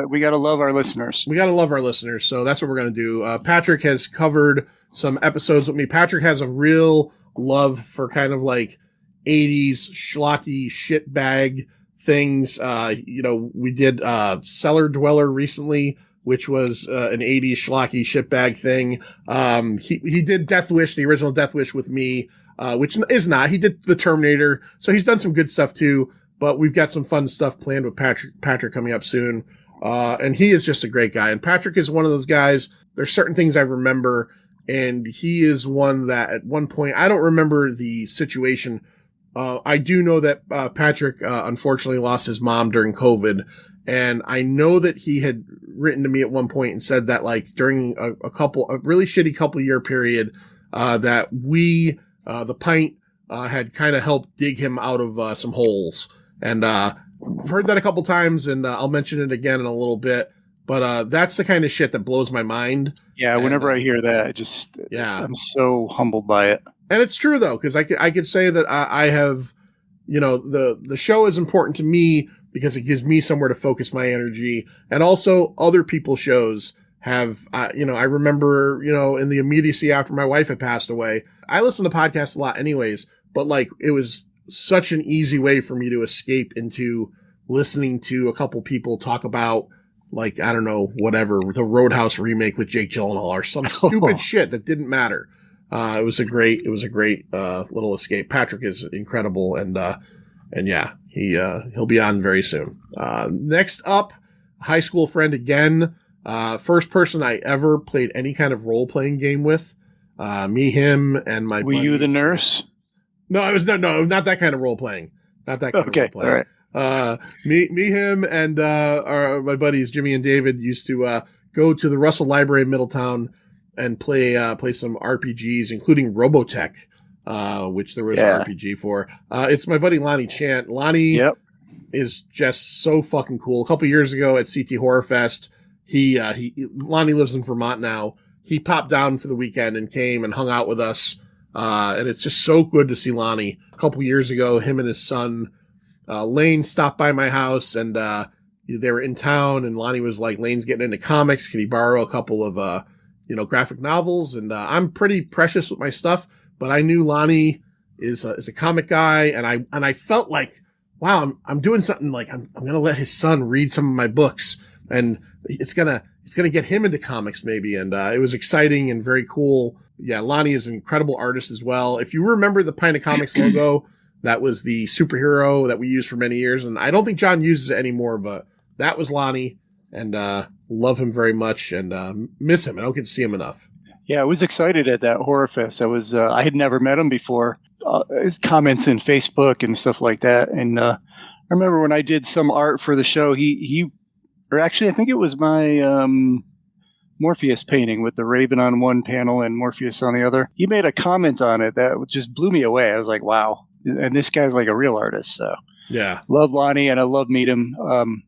we gotta love our listeners. We gotta love our listeners. So that's what we're gonna do. Patrick has covered some episodes with me. Patrick has a real love for kind of like 80s schlocky shitbag things. We did Cellar Dweller recently, which was an 80s schlocky shitbag thing. He did Death Wish, the original Death Wish with me, which is not. He did The Terminator, so he's done some good stuff too. But we've got some fun stuff planned with Patrick coming up soon. And he is just a great guy. And Patrick is one of those guys. There's certain things I remember, and he is one that at one point, I don't remember the situation. I do know that Patrick unfortunately lost his mom during COVID. And I know that he had written to me at one point and said that like during a really shitty couple year period, that we, the Pint, had kind of helped dig him out of some holes. And I've heard that a couple times, and I'll mention it again in a little bit. But that's the kind of shit that blows my mind. Yeah, whenever I hear that, I'm so humbled by it. And it's true though, because I could say that I have, the show is important to me because it gives me somewhere to focus my energy, and also other people's shows have, I remember, in the immediacy after my wife had passed away, I listen to podcasts a lot anyways, but like it was such an easy way for me to escape into listening to a couple people talk about, like, I don't know, whatever, the Roadhouse remake with Jake Gyllenhaal or some stupid shit that didn't matter. It was a great little escape. Patrick is incredible. And yeah, he'll be on very soon. Next up, high school friend again. First person I ever played any kind of role playing game with. Me, him, and my buddy. Were you the nurse? No, I was not that kind of role playing. Not that kind of role playing. All right. Me, him, and my buddies Jimmy and David used to go to the Russell Library in Middletown and play some RPGs, including Robotech, which there was an RPG for. It's my buddy Lonnie Chant. Lonnie is just so fucking cool. A couple years ago at CT Horror Fest, Lonnie lives in Vermont now. He popped down for the weekend and came and hung out with us. And it's just so good to see Lonnie. A couple years ago, him and his son, Lane, stopped by my house, and they were in town, and Lonnie was like, Lane's getting into comics. Can he borrow a couple of, graphic novels? And I'm pretty precious with my stuff, but I knew Lonnie is a comic guy, and I felt like, wow, I'm doing something, like I'm going to let his son read some of my books, and it's going to get him into comics maybe. And it was exciting and very cool. Yeah, Lonnie is an incredible artist as well. If you remember the Pint of Comics logo, that was the superhero that we used for many years. And I don't think John uses it anymore, but that was Lonnie, and love him very much, and miss him. I don't get to see him enough. Yeah, I was excited at that Horror Fest. I had never met him before. His comments in Facebook and stuff like that. And I remember when I did some art for the show, I think it was my Morpheus painting with the Raven on one panel and Morpheus on the other. He made a comment on it that just blew me away. I was like, wow. And this guy's like a real artist. So yeah, love Lonnie, and I love meeting him.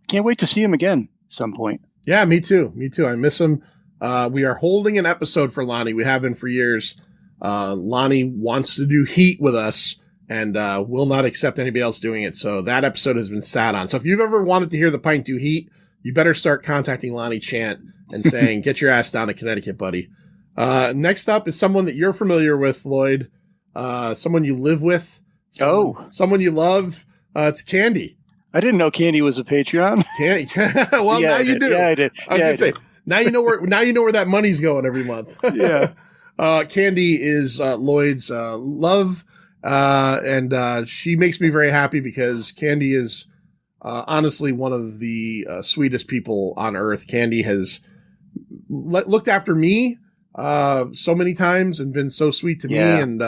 Can't wait to see him again at some point. Yeah, me too. I miss him. We are holding an episode for Lonnie. We have been for years. Lonnie wants to do Heat with us, and will not accept anybody else doing it. So that episode has been sat on. So if you've ever wanted to hear the Pint do Heat, you better start contacting Lonnie Chant and saying, get your ass down to Connecticut, buddy. Next up is someone that you're familiar with, Lloyd. Someone you live with. Someone you love. It's Candy. I didn't know Candy was a Patreon. Candy. Well, yeah, now you do. Yeah, I did. I was gonna say, now you know where that money's going every month. Yeah. Candy is Lloyd's love, and she makes me very happy because Candy is honestly one of the sweetest people on earth. Candy has looked after me so many times and been so sweet to me, and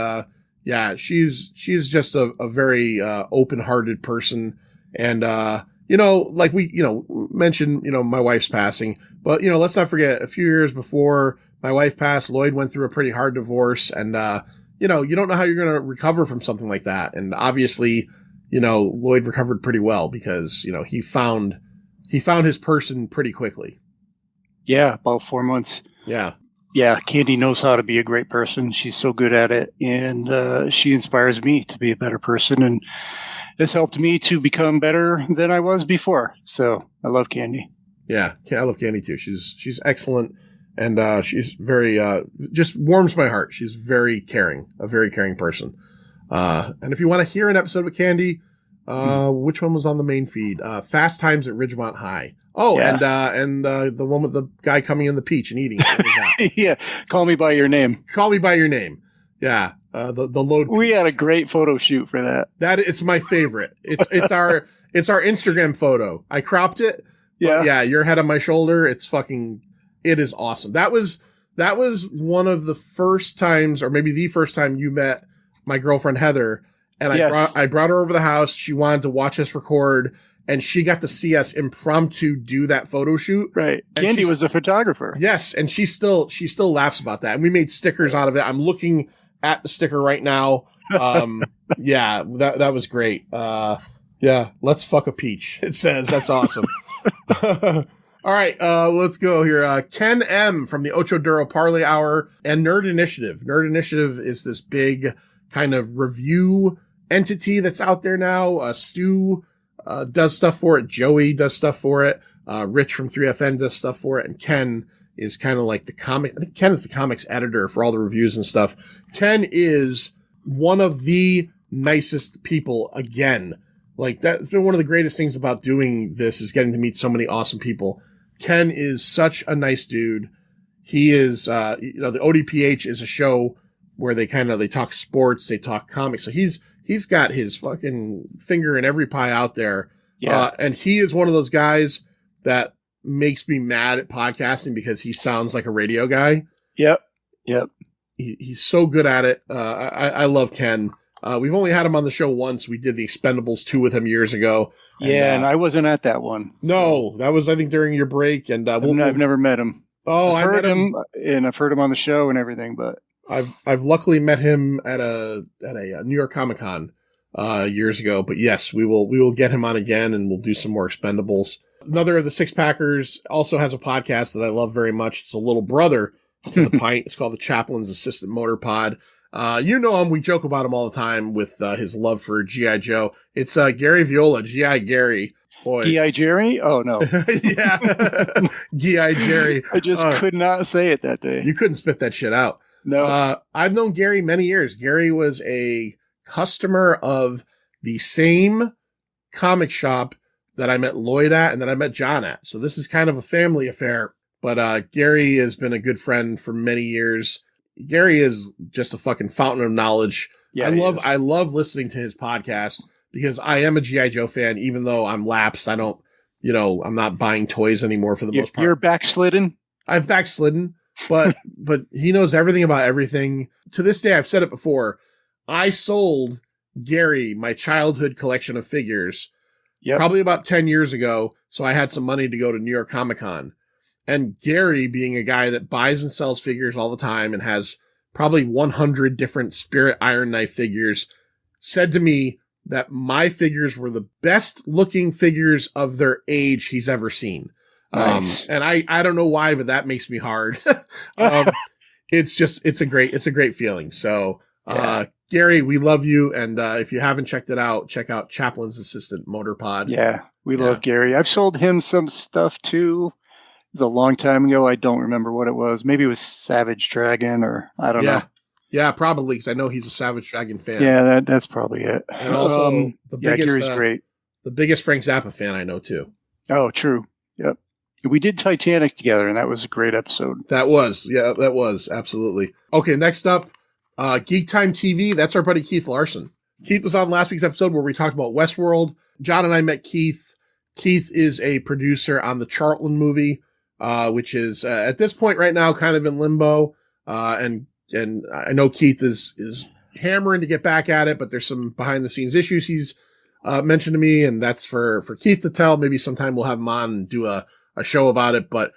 Yeah, she's just a very open-hearted person. And, like we, mentioned, my wife's passing. But, let's not forget, a few years before my wife passed, Lloyd went through a pretty hard divorce. And, you don't know how you're going to recover from something like that. And obviously, Lloyd recovered pretty well because, he found his person pretty quickly. Yeah, about 4 months. Yeah. Yeah, Candy knows how to be a great person. She's so good at it. And she inspires me to be a better person. And it's helped me to become better than I was before. So I love Candy. Yeah, I love Candy too. She's excellent. And she's very, just warms my heart. She's a very caring person. And if you want to hear an episode with Candy, which one was on the main feed? Fast Times at Ridgemont High. Oh, yeah. and the one with the guy coming in the peach and eating it. What was that? Yeah. Call Me By Your Name. Call Me By Your Name. Yeah. The load. We had a great photo shoot for that. It's my favorite. It's our Instagram photo. I cropped it. Yeah. Yeah. Your head on my shoulder. It is awesome. That was one of the first times, or maybe the first time you met my girlfriend, Heather. And I brought her over the house. She wanted to watch us record, and she got to see us impromptu do that photo shoot. Right. And Candy was a photographer. Yes. And she still laughs about that. And we made stickers out of it. I'm looking at the sticker right now. Yeah, that was great. Yeah. Let's fuck a peach. It says. That's awesome. All right. Let's go here. Ken M from the Ocho Duro Parlay Hour and Nerd Initiative. Nerd Initiative is this big kind of review entity that's out there now. Stu does stuff for it. Joey does stuff for it. Rich from 3FN does stuff for it. And Ken is kind of like I think Ken is the comics editor for all the reviews and stuff. Ken is one of the nicest people again. Like, that's been one of the greatest things about doing this, is getting to meet so many awesome people. Ken is such a nice dude. He is, the ODPH is a show where they talk sports, they talk comics. So he's got his fucking finger in every pie out there. Yeah. And he is one of those guys that makes me mad at podcasting because he sounds like a radio guy. Yep. He's so good at it. I love Ken. We've only had him on the show once. We did the Expendables 2 with him years ago. And I wasn't at that one. No, that was, I think, during your break. And I've never met him. Oh, I've heard him, and I've heard him on the show and everything. But I've luckily met him at a New York Comic-Con years ago. But yes, we will get him on again, and we'll do some more Expendables. Another of the Six Packers also has a podcast that I love very much. It's a little brother to the Pint. It's called the Chaplain's Assistant Motor Pod. You know him. We joke about him all the time with his love for G.I. Joe. It's Gary Viola, G.I. Gary. Boy. G.I. Jerry? Oh, no. Yeah. G.I. Jerry. I just could not say it that day. You couldn't spit that shit out. No. I've known Gary many years. Gary was a customer of the same comic shop that I met Lloyd at and that I met John at. So this is kind of a family affair. But Gary has been a good friend for many years. Gary is just a fucking fountain of knowledge. Yeah, I love listening to his podcast because I am a G.I. Joe fan, even though I'm lapsed. I don't, I'm not buying toys anymore for the most part. You're backslidden? I've backslidden, but he knows everything about everything. To this day, I've said it before. I sold Gary my childhood collection of figures probably about 10 years ago. So I had some money to go to New York Comic-Con. And Gary, being a guy that buys and sells figures all the time and has probably 100 different Spirit Iron Knife figures, said to me that my figures were the best looking figures of their age he's ever seen. Nice. And I don't know why, but that makes me hard. It's a great feeling. So, Gary, we love you. And, if you haven't checked it out, check out Chaplain's Assistant Motor Pod. Yeah. We love Gary. I've sold him some stuff too. It was a long time ago. I don't remember what it was. Maybe it was Savage Dragon, or I don't know. Yeah, probably, because I know he's a Savage Dragon fan. Yeah, that's probably it. And also, Gary's great. The biggest Frank Zappa fan I know too. Oh, true. Yep. We did Titanic together, and that was a great episode. That was absolutely. Okay, next up, Geek Time TV. That's our buddy Keith Larson. Keith was on last week's episode where we talked about Westworld. John and I met Keith. Keith is a producer on the Charlton movie, which is at this point right now kind of in limbo. And I know Keith is hammering to get back at it, but there's some behind the scenes issues he's mentioned to me, and that's for Keith to tell. Maybe sometime we'll have him on and do a show about it. But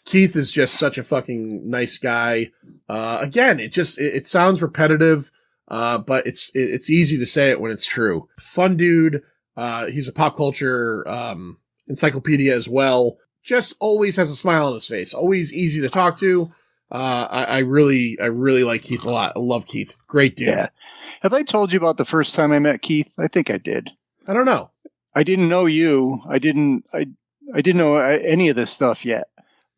Keith is just such a fucking nice guy. Again, it sounds repetitive, but it's easy to say it when it's true. Fun dude. He's a pop culture encyclopedia as well. Just always has a smile on his face. Always easy to talk to. I really like Keith a lot. I love Keith. Great dude. Yeah. Have I told you about the first time I met Keith? I think I did. I don't know. I didn't know you. I didn't know any of this stuff yet.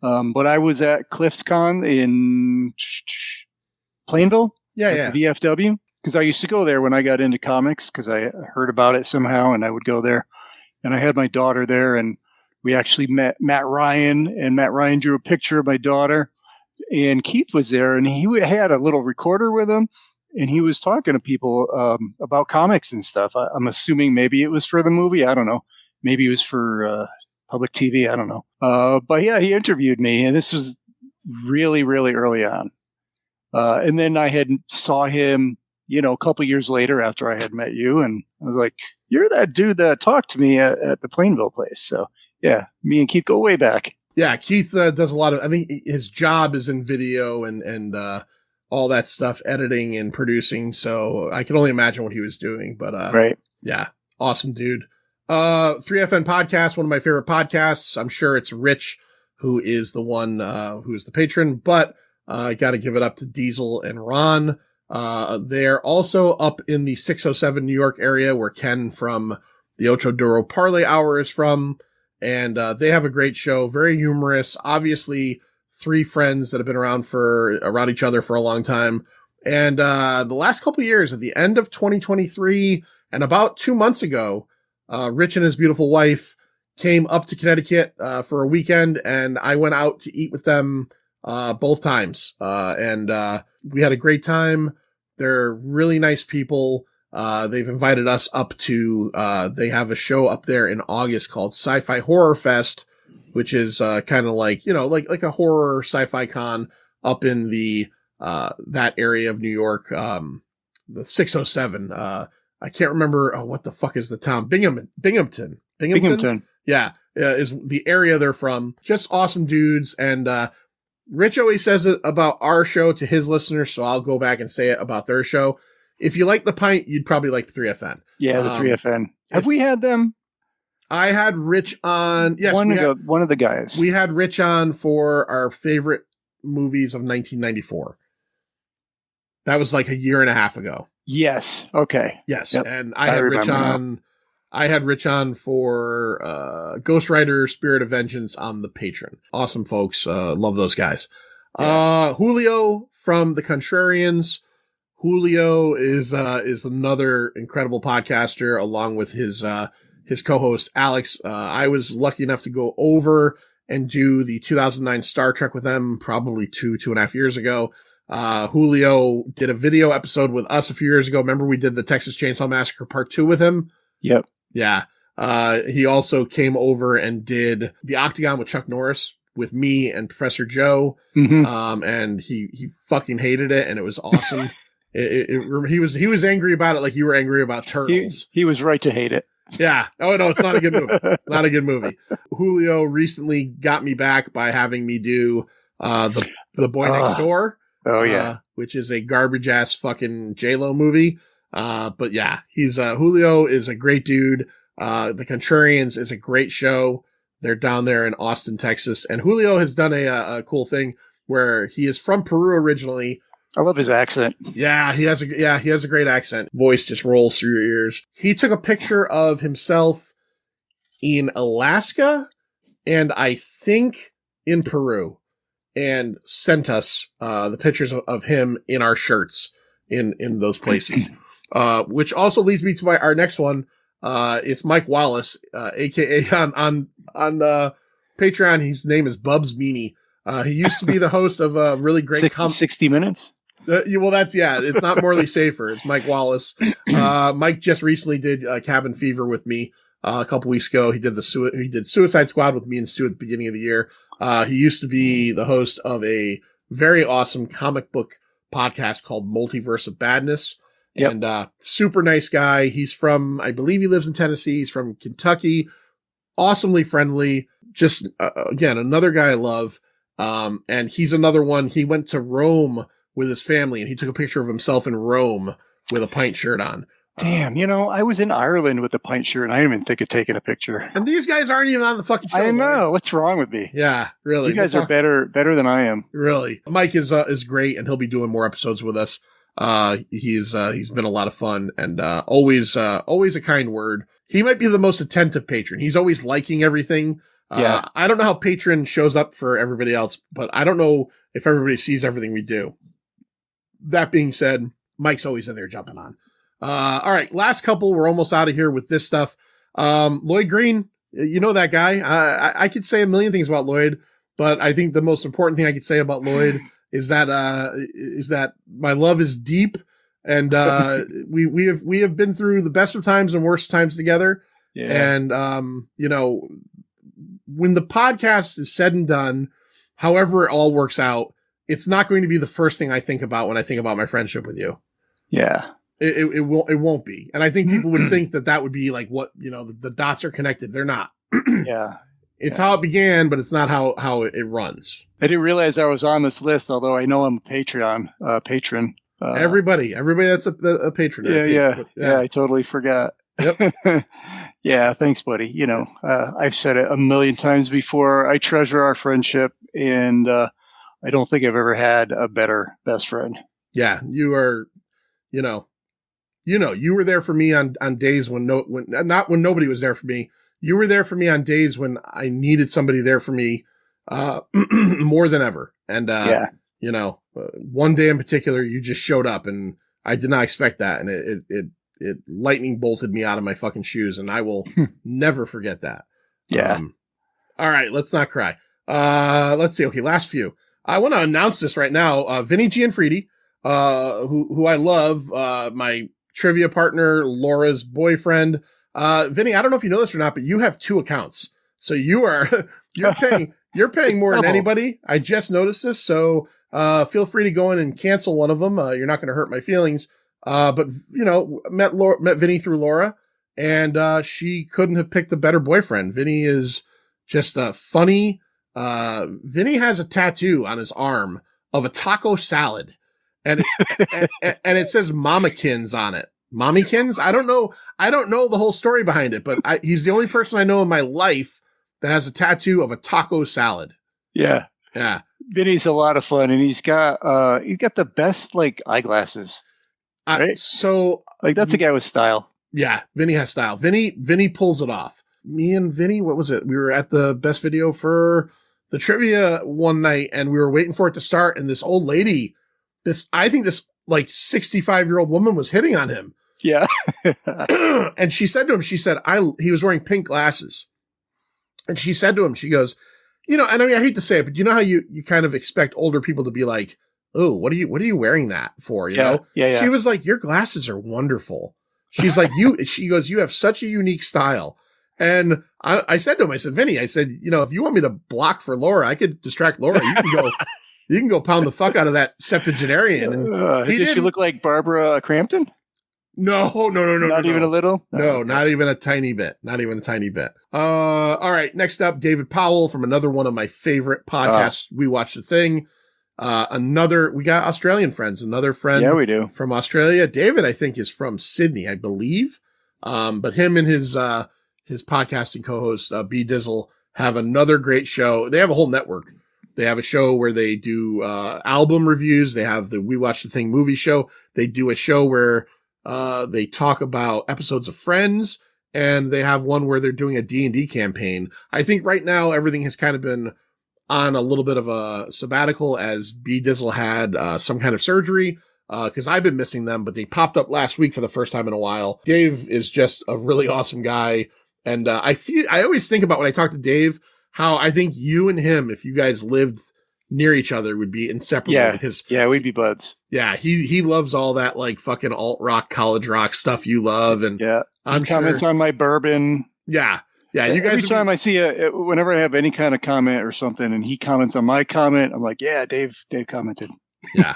But I was at CliffsCon in Plainville. Yeah. The VFW. Because I used to go there when I got into comics because I heard about it somehow, and I would go there. And I had my daughter there, and we actually met Matt Ryan, and Matt Ryan drew a picture of my daughter. And Keith was there, and he had a little recorder with him, and he was talking to people about comics and stuff. I'm assuming maybe it was for the movie. I don't know. Maybe it was for public TV. I don't know. But yeah, he interviewed me, and this was really, really early on. And then I saw him, a couple years later after I had met you, and I was like, "You're that dude that talked to me at the Plainville place." So yeah, me and Keith go way back. Yeah, Keith does a lot of. I think his job is in video and all that stuff, editing and producing. So I can only imagine what he was doing. But right, yeah, awesome dude. 3FN podcast, one of my favorite podcasts. I'm sure it's Rich who is the one who is the patron, but I got to give it up to Diesel and Ron. They're also up in the 607 New York area where Ken from the Ocho Duro Parlay Hour is from. And they have a great show, very humorous. Obviously, three friends that have been around each other for a long time. And the last couple of years, at the end of 2023 and about 2 months ago, Rich and his beautiful wife came up to Connecticut for a weekend, and I went out to eat with them both times. And we had a great time. They're really nice people. They've invited us up to, they have a show up there in August called Sci-Fi Horror Fest, which is, kind of like, like a horror sci-fi con up in the, that area of New York, the 607. I can't remember, what the fuck is the town? Binghamton. Yeah. Is the area they're from. Just awesome dudes. And, Rich always says it about our show to his listeners. So I'll go back and say it about their show. If you like the Pint, you'd probably like the 3FN. Yeah, the 3FN. Have we had them? I had Rich on. Yes, one of the guys. We had Rich on for our favorite movies of 1994. That was like a year and a half ago. Yes. Okay. Yes, yep. and I had Rich on. Now. I had Rich on for Ghost Rider: Spirit of Vengeance on the Patreon. Awesome folks. Love those guys. Yeah. Julio from the Contrarians. Julio is another incredible podcaster along with his co-host Alex. I was lucky enough to go over and do the 2009 Star Trek with them probably 2.5 years ago. Julio did a video episode with us a few years ago. Remember we did the Texas Chainsaw Massacre Part 2 with him? Yep. Yeah. He also came over and did the Octagon with Chuck Norris with me and Professor Joe. Mm-hmm. And he fucking hated it, and it was awesome. He was angry about it like you were angry about Turtles. He was right to hate it. Yeah. Oh no, it's not a good movie. Not a good movie. Julio recently got me back by having me do the Boy Next Door. Oh yeah, which is a garbage ass fucking J-Lo movie. But yeah, he's Julio is a great dude. The Contrarians is a great show. They're down there in Austin, Texas, and Julio has done a cool thing where he is from Peru originally. I love his accent. Yeah, he has a great accent. Voice just rolls through your ears. He took a picture of himself in Alaska and I think in Peru and sent us the pictures of him in our shirts in those places. Which also leads me to our next one. It's Mike Wallace, aka on Patreon. His name is Bubs Meanie. He used to be the host of a really great 60 Minutes. Well, it's not Morley Safer. It's Mike Wallace. Mike just recently did Cabin Fever with me a couple weeks ago. He did Suicide Squad with me and Stu at the beginning of the year. He used to be the host of a very awesome comic book podcast called Multiverse of Badness. Yep. And super nice guy. He's from, I believe he lives in Tennessee. He's from Kentucky. Awesomely friendly. Just, again, another guy I love. And he's another one. He went to Rome with his family, and he took a picture of himself in Rome with a pint shirt on. Damn, I was in Ireland with the pint shirt, and I didn't even think of taking a picture. And these guys aren't even on the fucking show. I know. What's wrong with me? Yeah, really. You guys are better than I am. Really. Mike is great, and he'll be doing more episodes with us. He's been a lot of fun, and always a kind word. He might be the most attentive patron. He's always liking everything. Yeah. I don't know how patron shows up for everybody else, but I don't know if everybody sees everything we do. That being said, Mike's always in there jumping on. All right, last couple. We're almost out of here with this stuff. Lloyd Green, you know that guy. I could say a million things about Lloyd, but I think the most important thing I could say about Lloyd is that my love is deep, and we have been through the best of times and worst times together. Yeah. And when the podcast is said and done, however it all works out, it's not going to be the first thing I think about when I think about my friendship with you. Yeah. It won't be. And I think people would think that would be like what, the dots are connected. They're not. Yeah. It's how it began, but it's not how it runs. I didn't realize I was on this list, although I know I'm a patron. Everybody that's a patron. Yeah. I totally forgot. Yep. Yeah. Thanks, buddy. I've said it a million times before. I treasure our friendship, and I don't think I've ever had a better best friend. Yeah. You are, you were there for me on days when not when nobody was there for me. You were there for me on days when I needed somebody there for me, more than ever. And, one day in particular, you just showed up, and I did not expect that. And it lightning bolted me out of my fucking shoes, and I will never forget that. Yeah. All right. Let's not cry. Let's see. Okay. Last few. I want to announce this right now. Vinny Gianfridi, who I love, my trivia partner, Laura's boyfriend. Vinny, I don't know if you know this or not, but you have 2 accounts. So you're paying more than anybody. I just noticed this. So, feel free to go in and cancel one of them. You're not going to hurt my feelings. But met Vinny through Laura, and, she couldn't have picked a better boyfriend. Vinny is just funny. Vinny has a tattoo on his arm of a taco salad. And it says Mamikins on it. Mamikins? I don't know the whole story behind it, but he's the only person I know in my life that has a tattoo of a taco salad. Yeah. Yeah. Vinny's a lot of fun, and he's got the best eyeglasses. Right? So that's a guy with style. Yeah. Vinny has style. Vinny pulls it off. Me and Vinny, what was it? We were at the best video for the trivia one night, and we were waiting for it to start. And this old lady, I think this 65-year-old woman was hitting on him. Yeah. And she said to him, he was wearing pink glasses. And she said to him, she goes, and I mean, I hate to say it, but you know how you kind of expect older people to be like, oh, what are you wearing that for? You know? Yeah. She was like, your glasses are wonderful. She's like, she goes, you have such a unique style. And I said to him, I said, Vinny, I said, if you want me to block for Laura, I could distract Laura. You can go pound the fuck out of that septuagenarian. And did she look like Barbara Crampton? No. Not even a little? No, not even a tiny bit. Not even a tiny bit. All right. Next up, David Powell from another one of my favorite podcasts. We Watch the Thing. We got Australian friends, another friend. Yeah, we do. From Australia. David, I think, is from Sydney, I believe. But him and his podcasting co-host, B Dizzle, have another great show. They have a whole network. They have a show where they do, album reviews. They have the We Watch the Thing movie show. They do a show where, they talk about episodes of Friends, and they have one where they're doing a D&D campaign. I think right now everything has kind of been on a little bit of a sabbatical, as B Dizzle had some kind of surgery, because I've been missing them, but they popped up last week for the first time in a while. Dave is just a really awesome guy, and I always think about when I talk to Dave how I think you and him, if you guys lived near each other, would be inseparable. Yeah, because we'd be buds. Yeah, he loves all that fucking alt rock, college rock stuff you love, and he comments on my bourbon. Yeah. Yeah, you guys. Every time I see whenever I have any kind of comment or something, and he comments on my comment, I'm like, yeah, Dave commented. Yeah.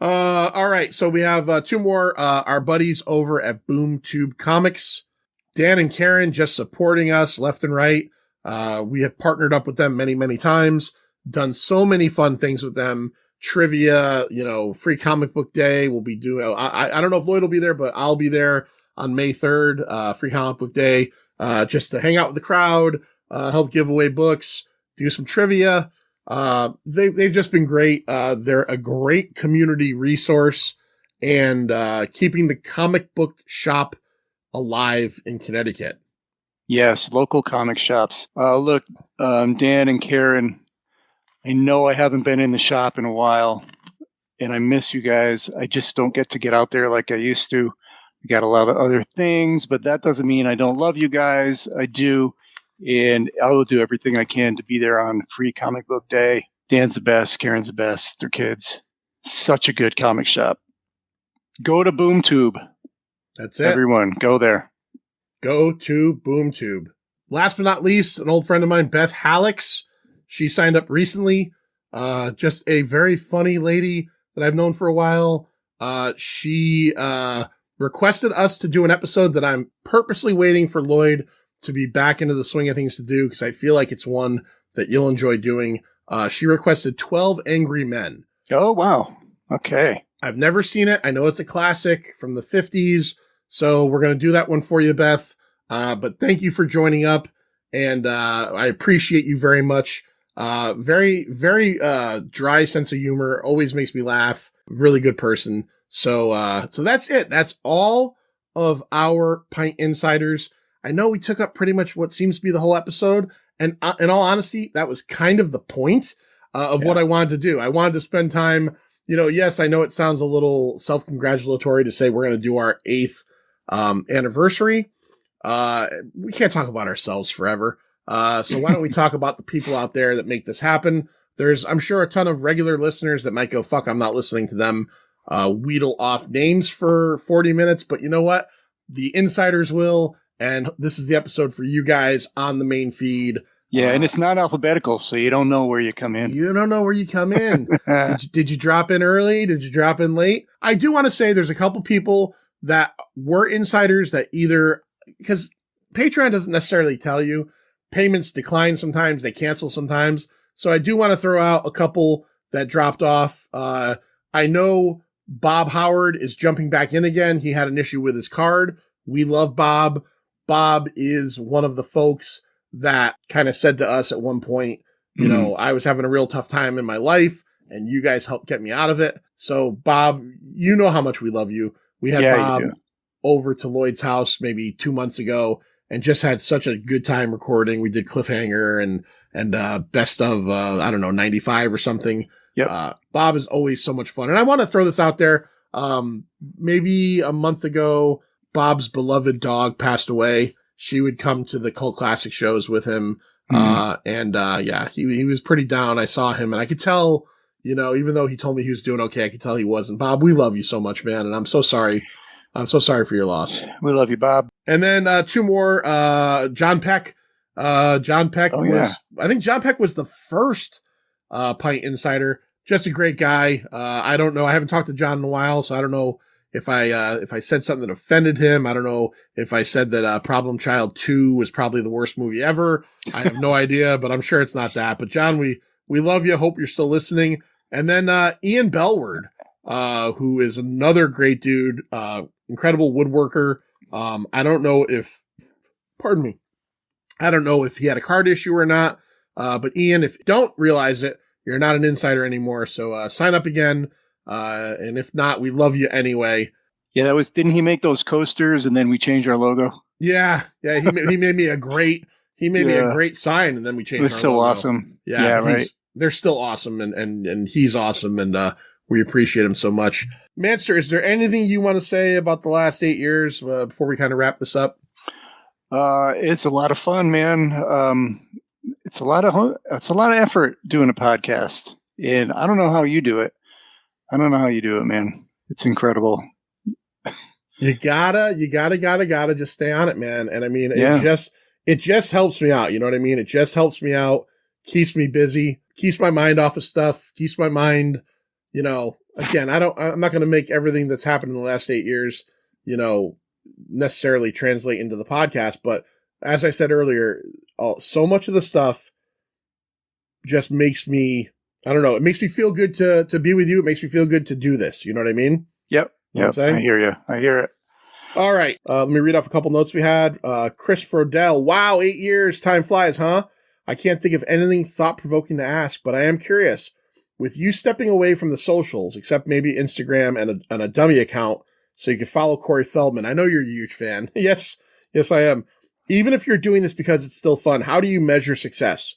All right. So we have two more, our buddies over at BoomTube Comics, Dan and Karen, just supporting us left and right. We have partnered up with them many, many times, done so many fun things with them. Trivia, free comic book day. We'll be doing, I don't know if Lloyd will be there, but I'll be there on May 3rd, free comic book day, just to hang out with the crowd, help give away books, do some trivia. They've just been great. They're a great community resource and, keeping the comic book shop alive in Connecticut. Yes, local comic shops. Look, Dan and Karen, I know I haven't been in the shop in a while, and I miss you guys. I just don't get to get out there like I used to. I got a lot of other things, but that doesn't mean I don't love you guys. I do, and I will do everything I can to be there on Free Comic Book Day. Dan's the best. Karen's the best. They're kids. Such a good comic shop. Go to BoomTube. That's it. Everyone, go there. Go to BoomTube. Last but not least, an old friend of mine, Beth Hallex. She signed up recently. Just a very funny lady that I've known for a while. She requested us to do an episode that I'm purposely waiting for Lloyd to be back into the swing of things to do, because I feel like it's one that you'll enjoy doing. She requested 12 Angry Men. Oh, wow. Okay. I've never seen it. I know it's a classic from the 50s. So we're going to do that one for you, Beth. But thank you for joining up. And I appreciate you very much. Very, very dry sense of humor. Always makes me laugh. Really good person. So that's it. That's all of our Pint Insiders. I know we took up pretty much what seems to be the whole episode. And in all honesty, that was kind of the point of what I wanted to do. I wanted to spend time, yes, I know it sounds a little self-congratulatory to say we're going to do our 8th anniversary. We can't talk about ourselves forever. So why don't we talk about the people out there that make this happen? There's, I'm sure, a ton of regular listeners that might go, fuck, I'm not listening to them, wheedle off names for 40 minutes. But you know what? The insiders will. And this is the episode for you guys on the main feed. Yeah, and it's not alphabetical, so you don't know where you come in. You don't know where you come in. Did you drop in early? Did you drop in late? I do want to say there's a couple people that were insiders that either, because Patreon doesn't necessarily tell you, payments decline sometimes, they cancel sometimes. So I do want to throw out a couple that dropped off. I know Bob Howard is jumping back in again. He had an issue with his card. We love Bob. Bob is one of the folks that kind of said to us at one point, I was having a real tough time in my life and you guys helped get me out of it. So Bob, you know how much we love you. We had Bob over to Lloyd's house maybe 2 months ago and just had such a good time recording. We did Cliffhanger and best of, 95 or something. Yep. Bob is always so much fun. And I want to throw this out there. Maybe a month ago, Bob's beloved dog passed away. She would come to the Cult Classic shows with him. He was pretty down. I saw him and I could tell, even though he told me he was doing okay, I could tell he wasn't. Bob, we love you so much, man. And I'm so sorry. I'm so sorry for your loss. We love you, Bob. And then, two more, John Peck. John Peck I think John Peck was the first, Pint Insider. Just a great guy. I don't know. I haven't talked to John in a while, so I don't know if I said something that offended him. I don't know if I said that Problem Child 2 was probably the worst movie ever. I have no idea, but I'm sure it's not that. But John, we love you. Hope you're still listening. And then Ian Bellward, who is another great dude, incredible woodworker. I don't know if he had a card issue or not. But Ian, if you don't realize it, you're not an insider anymore. So sign up again. And if not, we love you anyway. Yeah, didn't he make those coasters and then we changed our logo? Yeah. He made me a great sign and then we changed our logo. It was so awesome. Yeah, right. They're still awesome and he's awesome and we appreciate him so much. Manster, is there anything you want to say about the last 8 years before we kind of wrap this up? It's a lot of fun, man. It's a lot of effort doing a podcast and I don't know how you do it. Man. It's incredible. You gotta just stay on it, man. And I mean, it just helps me out. You know what I mean? It just helps me out, keeps me busy, keeps my mind off of stuff, keeps my mind, again, I'm not going to make everything that's happened in the last 8 years, necessarily translate into the podcast. But as I said earlier, so much of the stuff just makes me, I don't know, it makes me feel good to be with you. It makes me feel good to do this. You know what I mean? Yep. You know what I'm saying? I hear you. I hear it. All right. Let me read off a couple notes we had. Chris Frodell. Wow, 8 years. Time flies, huh? I can't think of anything thought-provoking to ask, but I am curious. With you stepping away from the socials, except maybe Instagram and a dummy account, so you can follow Corey Feldman. I know you're a huge fan. Yes, I am. Even if you're doing this because it's still fun, how do you measure success?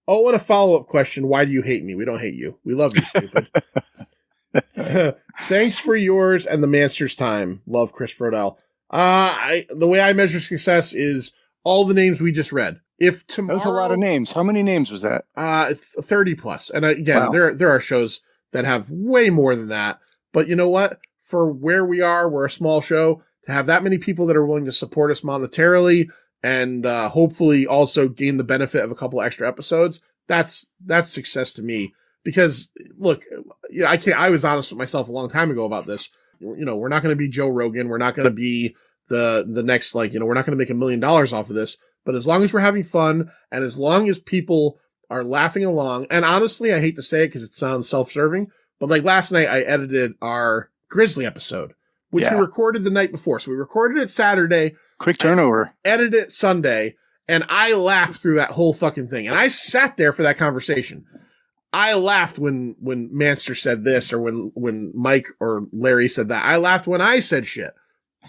Oh, and a follow-up question. Why do you hate me? We don't hate you. We love you, stupid. Thanks for yours and the Manster's time. Love, Chris Frodell. The way I measure success is all the names we just read. If tomorrow, that was a lot of names. How many names was that? 30 plus. And again, Wow. there are shows that have way more than that. But you know what? For where we are, we're a small show. To have that many people that are willing to support us monetarily and hopefully also gain the benefit of a couple extra episodes, that's success to me. Because look, I was honest with myself a long time ago about this. We're not going to be Joe Rogan. We're not going to be the next, we're not going to make $1 million off of this. But as long as we're having fun and as long as people are laughing along, and honestly, I hate to say it because it sounds self-serving, but like last night I edited our Grizzly episode, which we recorded the night before. So we recorded it Saturday. Quick turnover. Edited it Sunday, and I laughed through that whole fucking thing. And I sat there for that conversation. I laughed when Manster said this or when Mike or Larry said that. I laughed when I said shit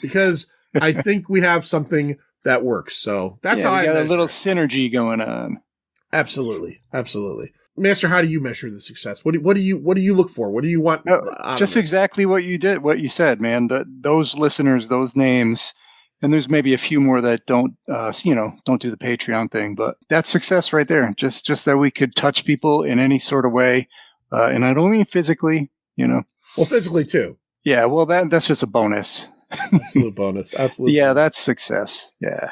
because I think we have something that works. So that's how I got measure. a little synergy going on. Absolutely. Manster, how do you measure the success? What do you look for? What do you want? Just exactly what you did, what you said, man. Those listeners, those names, and there's maybe a few more that don't do the Patreon thing, but that's success right there. Just that we could touch people in any sort of way, and I don't mean physically, Well, physically too. Yeah, well, that's just a bonus. Absolute bonus. Absolutely. Yeah, that's success. Yeah.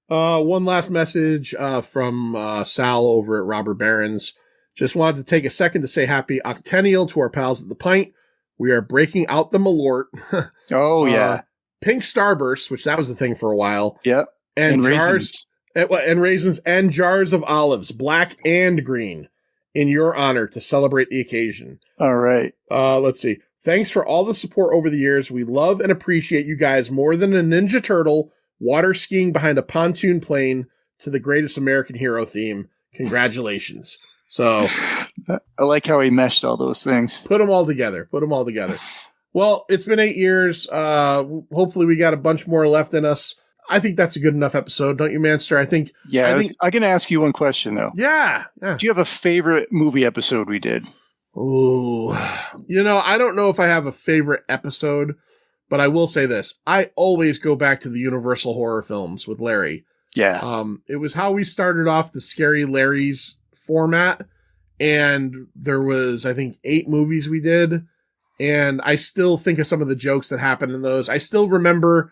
One last message from Sal over at Robert Barron's. Just wanted to take a second to say happy octennial to our pals at the Pint. We are breaking out the Malort. Oh, yeah. Pink Starburst, which that was the thing for a while. Yep. And jars. And raisins and jars of olives, black and green, in your honor to celebrate the occasion. All right. Let's see. Thanks for all the support over the years. We love and appreciate you guys more than a Ninja Turtle water skiing behind a pontoon plane to the greatest American hero theme. Congratulations. So I like how he meshed all those things. Put them all together. Well, it's been 8 years. Hopefully we got a bunch more left in us. I think that's a good enough episode, don't you, Manster? I think. I'm going to ask you one question, though. Yeah. Do you have a favorite movie episode we did? Ooh. I don't know if I have a favorite episode, but I will say this. I always go back to the Universal horror films with Larry. Yeah. It was how we started off the Scary Larry's format. And there was, I think, 8 movies we did. And I still think of some of the jokes that happened in those. I still remember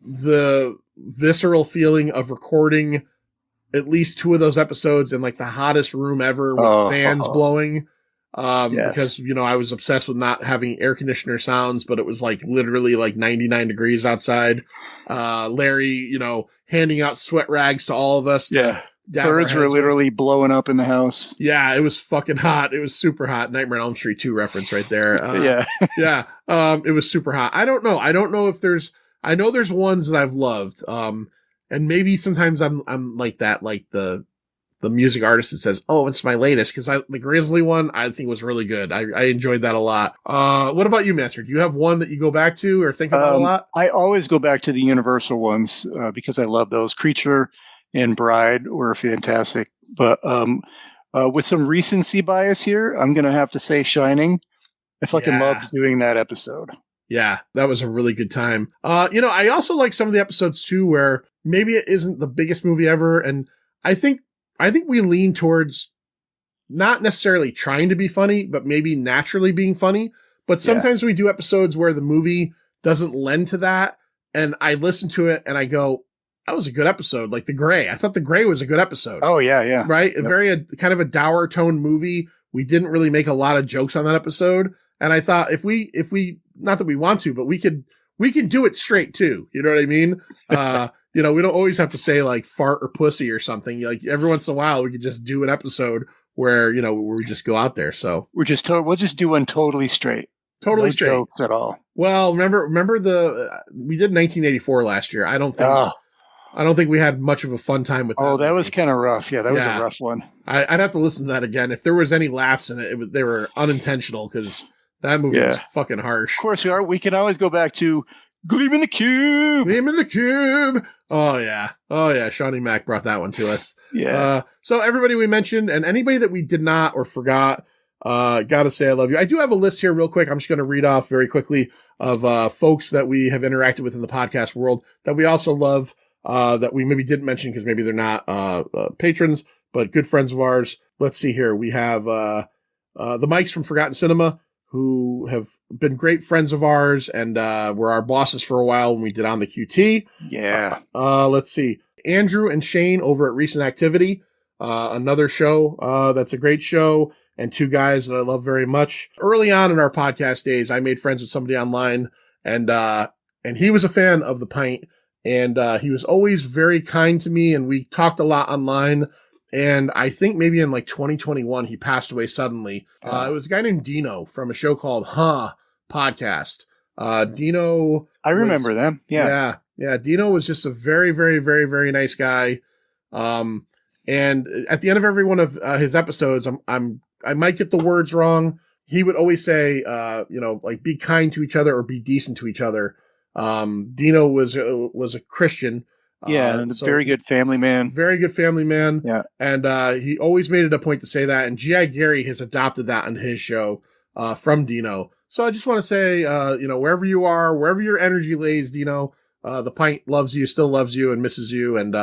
the visceral feeling of recording at least 2 of those episodes in like the hottest room ever with fans blowing. Because, I was obsessed with not having air conditioner sounds, but it was like literally like 99 degrees outside. Larry, handing out sweat rags to all of us. Birds were literally blowing up in the house. Yeah, it was fucking hot. It was super hot. Nightmare on Elm Street 2 reference right there. It was super hot. I don't know if I know there's ones that I've loved. And maybe sometimes I'm like that, like the music artist that says, "Oh, it's my latest," because the Grizzly one I think was really good. I enjoyed that a lot. What about you, Master? Do you have one that you go back to or think about a lot? I always go back to the Universal ones because I love those. Creature and Bride were fantastic, but with some recency bias here, I'm gonna have to say Shining. I fucking loved doing that episode. Yeah, that was a really good time. I also like some of the episodes too where maybe it isn't the biggest movie ever, and I think we lean towards not necessarily trying to be funny, but maybe naturally being funny. But sometimes we do episodes where the movie doesn't lend to that, and I listen to it and I go, that was a good episode. Like The Gray. I thought The Gray was a good episode. Oh, yeah. Right? Yep. A very kind of a dour tone movie we didn't really make a lot of jokes on that episode. And I thought if we, not that we want to, but we can do it straight too. You know what I mean? We don't always have to say like fart or pussy or something. Like every once in a while we could just do an episode where we just go out there. So we'll just do one totally straight. Totally no straight. Jokes at all. Well, remember we did 1984 last year. I don't think we had much of a fun time with that. Oh, that was kind of rough. Yeah, that was a rough one. I'd have to listen to that again. If there was any laughs in it, they were unintentional because that movie was fucking harsh. Of course we can always go back to Gleam in the Cube. Gleam in the Cube. Oh yeah. Shawnee Mac brought that one to us. Yeah. So everybody we mentioned and anybody that we did not or forgot, gotta say I love you. I do have a list here real quick. I'm just going to read off very quickly of folks that we have interacted with in the podcast world that we also love, that we maybe didn't mention because maybe they're not patrons, but good friends of ours. Let's see here. We have the Mikes from Forgotten Cinema, who have been great friends of ours and were our bosses for a while when we did On the QT. Yeah. Let's see. Andrew and Shane over at Recent Activity, another show that's a great show, and two guys that I love very much. Early on in our podcast days, I made friends with somebody online, and he was a fan of The Pint, and he was always very kind to me, and we talked a lot online. And I think maybe in like 2021, he passed away suddenly. It was a guy named Dino from a show called Podcast. Dino. I remember them. Yeah. Yeah. Dino was just a very, very, very, very nice guy. And at the end of every one of his episodes, I might get the words wrong. He would always say, like be kind to each other or be decent to each other. Dino was a Christian. Yeah, so very good family man. Very good family man. Yeah. And he always made it a point to say that. And G.I. Gary has adopted that on his show from Dino. So I just want to say, wherever you are, wherever your energy lays, Dino, the Pint loves you, still loves you, and misses you. And,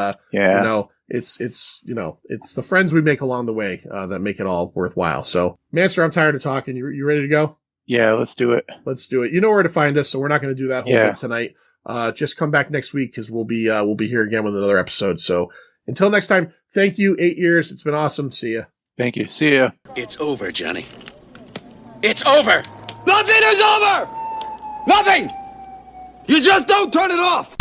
it's the friends we make along the way that make it all worthwhile. So, Manster, I'm tired of talking. You ready to go? Yeah, let's do it. Let's do it. You know where to find us, so we're not going to do that whole thing tonight. Just come back next week because we'll be here again with another episode. So until next time, thank you. 8 years. It's been awesome. See ya. Thank you. See ya. It's over, Johnny. It's over. Nothing is over. Nothing. You just don't turn it off.